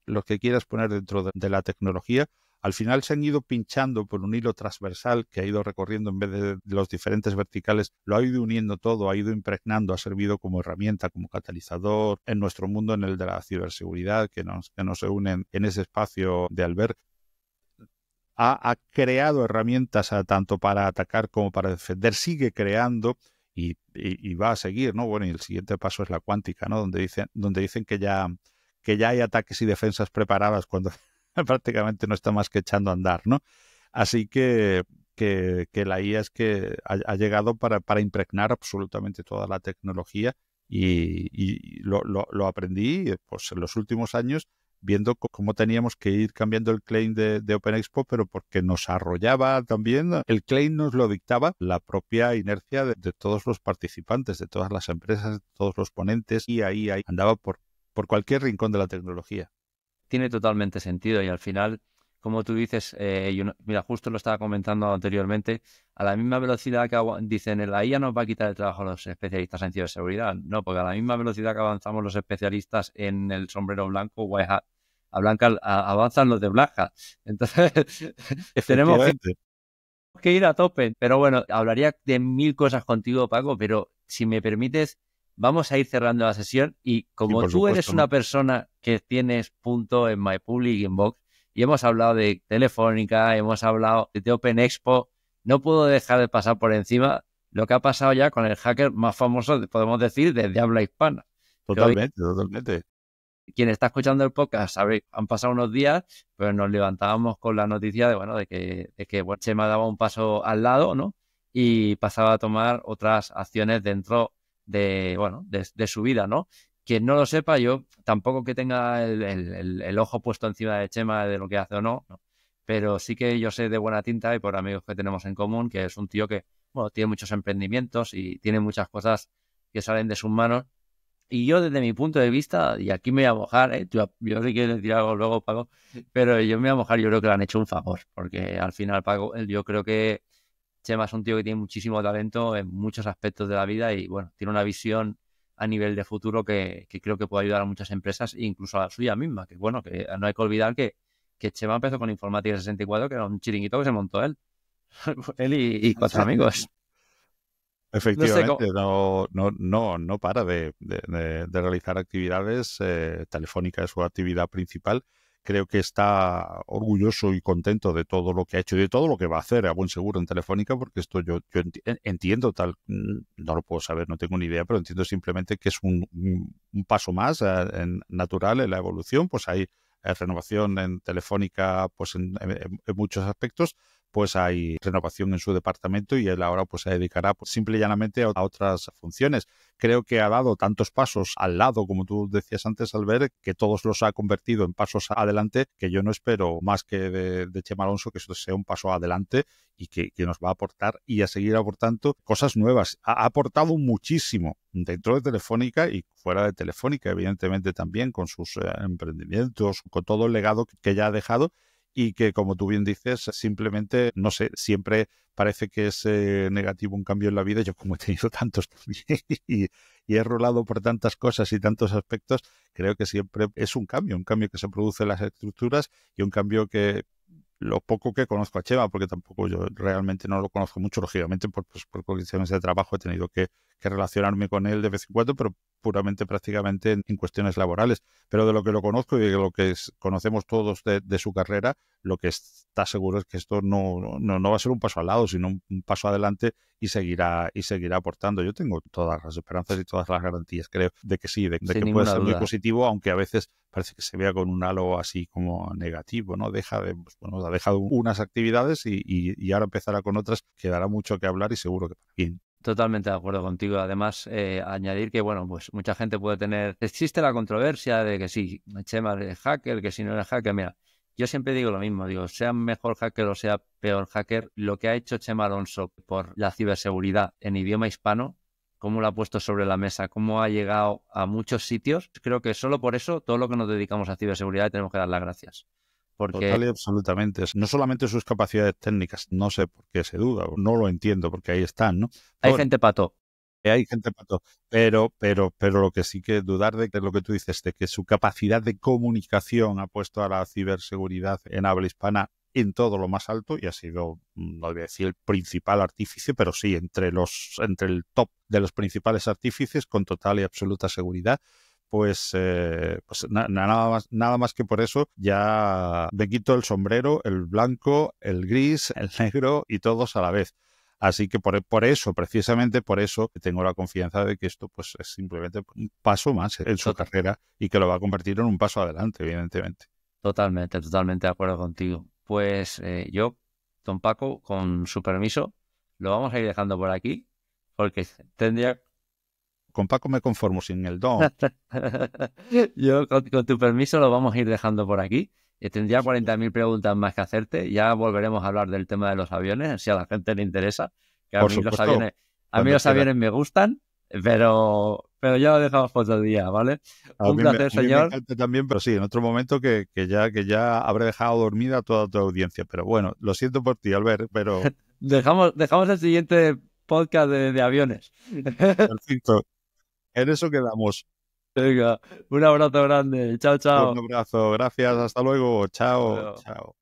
lo que quieras poner dentro de la tecnología, al final se han ido pinchando por un hilo transversal que ha ido recorriendo en vez de los diferentes verticales, lo ha ido uniendo todo, ha ido impregnando, ha servido como herramienta, como catalizador en nuestro mundo, en el de la ciberseguridad, que nos unen en ese espacio de Albert. Ha creado herramientas tanto para atacar como para defender, sigue creando y va a seguir, ¿no? Bueno, y el siguiente paso es la cuántica, ¿no? Donde dicen que ya hay ataques y defensas preparadas cuando prácticamente no está más que echando a andar, ¿no? Así que la IA es que ha llegado para impregnar absolutamente toda la tecnología y lo aprendí pues en los últimos años viendo cómo teníamos que ir cambiando el claim de Open Expo, pero porque nos arrollaba también, el claim nos lo dictaba la propia inercia de todos los participantes, de todas las empresas, de todos los ponentes, y ahí andaba por cualquier rincón de la tecnología. Tiene totalmente sentido y al final, como tú dices, mira, justo lo estaba comentando anteriormente, a la misma velocidad que dicen, la IA nos va a quitar el trabajo a los especialistas en ciberseguridad. No, porque a la misma velocidad que avanzamos los especialistas en el sombrero blanco, white hat, avanzan los de black hat. Entonces, tenemos que ir a tope. Pero bueno, hablaría de 1000 cosas contigo, Paco, pero si me permites, vamos a ir cerrando la sesión y como tú eres una persona que tienes punto en My Public Inbox y hemos hablado de Telefónica, hemos hablado de Open Expo, no puedo dejar de pasar por encima lo que ha pasado ya con el hacker más famoso, podemos decir, desde habla hispana. Totalmente. quien está escuchando el podcast, sabe, han pasado unos días, pues nos levantábamos con la noticia de, bueno, de que bueno, Chema daba un paso al lado, ¿no? Y pasaba a tomar otras acciones dentro de, bueno, de su vida, ¿no? Quien no lo sepa, yo tampoco que tenga el ojo puesto encima de Chema de lo que hace o no, ¿no? Pero sí que yo sé de buena tinta y por amigos que tenemos en común, que es un tío que, bueno, tiene muchos emprendimientos y tiene muchas cosas que salen de sus manos. Y yo desde mi punto de vista, y aquí me voy a mojar, yo si quieres decir algo luego, Paco, pero yo me voy a mojar, yo creo que le han hecho un favor, porque al final, Paco, yo creo que Chema es un tío que tiene muchísimo talento en muchos aspectos de la vida y, bueno, tiene una visión a nivel de futuro que creo que puede ayudar a muchas empresas, incluso a la suya misma, que bueno, que no hay que olvidar que Chema empezó con Informática 64, que era un chiringuito que se montó él, él y 4 amigos. No sé cómo... Efectivamente, no para de realizar actividades. Telefónica es su actividad principal. Creo que está orgulloso y contento de todo lo que ha hecho y de todo lo que va a hacer, a buen seguro, en Telefónica, porque esto yo entiendo no lo puedo saber, no tengo ni idea, pero entiendo simplemente que es un paso más natural en la evolución. Pues hay renovación en Telefónica, pues en muchos aspectos, pues hay renovación en su departamento y él ahora pues se dedicará pues, simple y llanamente a otras funciones. Creo que ha dado tantos pasos al lado, como tú decías antes, Albert, que todos los ha convertido en pasos adelante, que yo no espero más que de Chema Alonso que esto sea un paso adelante y que nos va a aportar y a seguir aportando cosas nuevas. Ha aportado muchísimo dentro de Telefónica y fuera de Telefónica, evidentemente también, con sus emprendimientos, con todo el legado que ya ha dejado, y que, como tú bien dices, simplemente, no sé, siempre parece que es negativo un cambio en la vida. Yo, como he tenido tantos también y he rolado por tantas cosas y tantos aspectos, creo que siempre es un cambio que se produce en las estructuras y un cambio que lo poco que conozco a Chema, porque tampoco yo realmente no lo conozco mucho, lógicamente por condiciones de trabajo he tenido que relacionarme con él de vez en cuando, pero puramente prácticamente en cuestiones laborales. Pero de lo que lo conozco y de lo que conocemos todos de su carrera, lo que está seguro es que esto no va a ser un paso al lado, sino un paso adelante y seguirá aportando. Yo tengo todas las esperanzas y todas las garantías, creo, de que sí, de que puede ser muy positivo, aunque a veces parece que se vea con un halo así como negativo, ¿no? Ha dejado unas actividades y ahora empezará con otras, que dará mucho que hablar y seguro que para bien. Totalmente de acuerdo contigo. Además, añadir que, bueno, pues mucha gente puede tener... Existe la controversia de que sí, Chema es hacker, que si no eres hacker, mira, yo siempre digo lo mismo, digo, sea mejor hacker o sea peor hacker, lo que ha hecho Chema Alonso por la ciberseguridad en idioma hispano, cómo lo ha puesto sobre la mesa, cómo ha llegado a muchos sitios, creo que solo por eso, todo lo que nos dedicamos a ciberseguridad tenemos que dar las gracias. Porque... Total y absolutamente. No solamente sus capacidades técnicas, no sé por qué se duda, no lo entiendo, porque ahí están, ¿no? Hay gente pato. Hay gente pato, pero lo que sí que dudar de lo que tú dices, de que su capacidad de comunicación ha puesto a la ciberseguridad en habla hispana en todo lo más alto y ha sido, no voy a decir el principal artífice, pero sí entre el top de los principales artífices, con total y absoluta seguridad. Pues nada más que por eso ya me quito el sombrero, el blanco, el gris, el negro y todos a la vez. Así que por eso, precisamente por eso, tengo la confianza de que esto pues es simplemente un paso más en su carrera y que lo va a convertir en un paso adelante, evidentemente. Totalmente de acuerdo contigo. Pues yo, don Paco, con su permiso, lo vamos a ir dejando por aquí, porque tendría... Con Paco me conformo, sin el don. Yo, con tu permiso, lo vamos a ir dejando por aquí. Tendría 40.000 preguntas más que hacerte. Ya volveremos a hablar del tema de los aviones, si a la gente le interesa. Que a mí los aviones me gustan, pero ya lo dejamos por otro día, ¿vale? Un placer, señor. Me encanta también, pero sí, en otro momento que ya habré dejado dormida a toda tu audiencia. Pero bueno, lo siento por ti, Albert, pero... dejamos el siguiente podcast de aviones. Perfecto. En eso quedamos. Venga, un abrazo grande. Chao, chao. Un abrazo. Gracias. Hasta luego. Chao. Chao.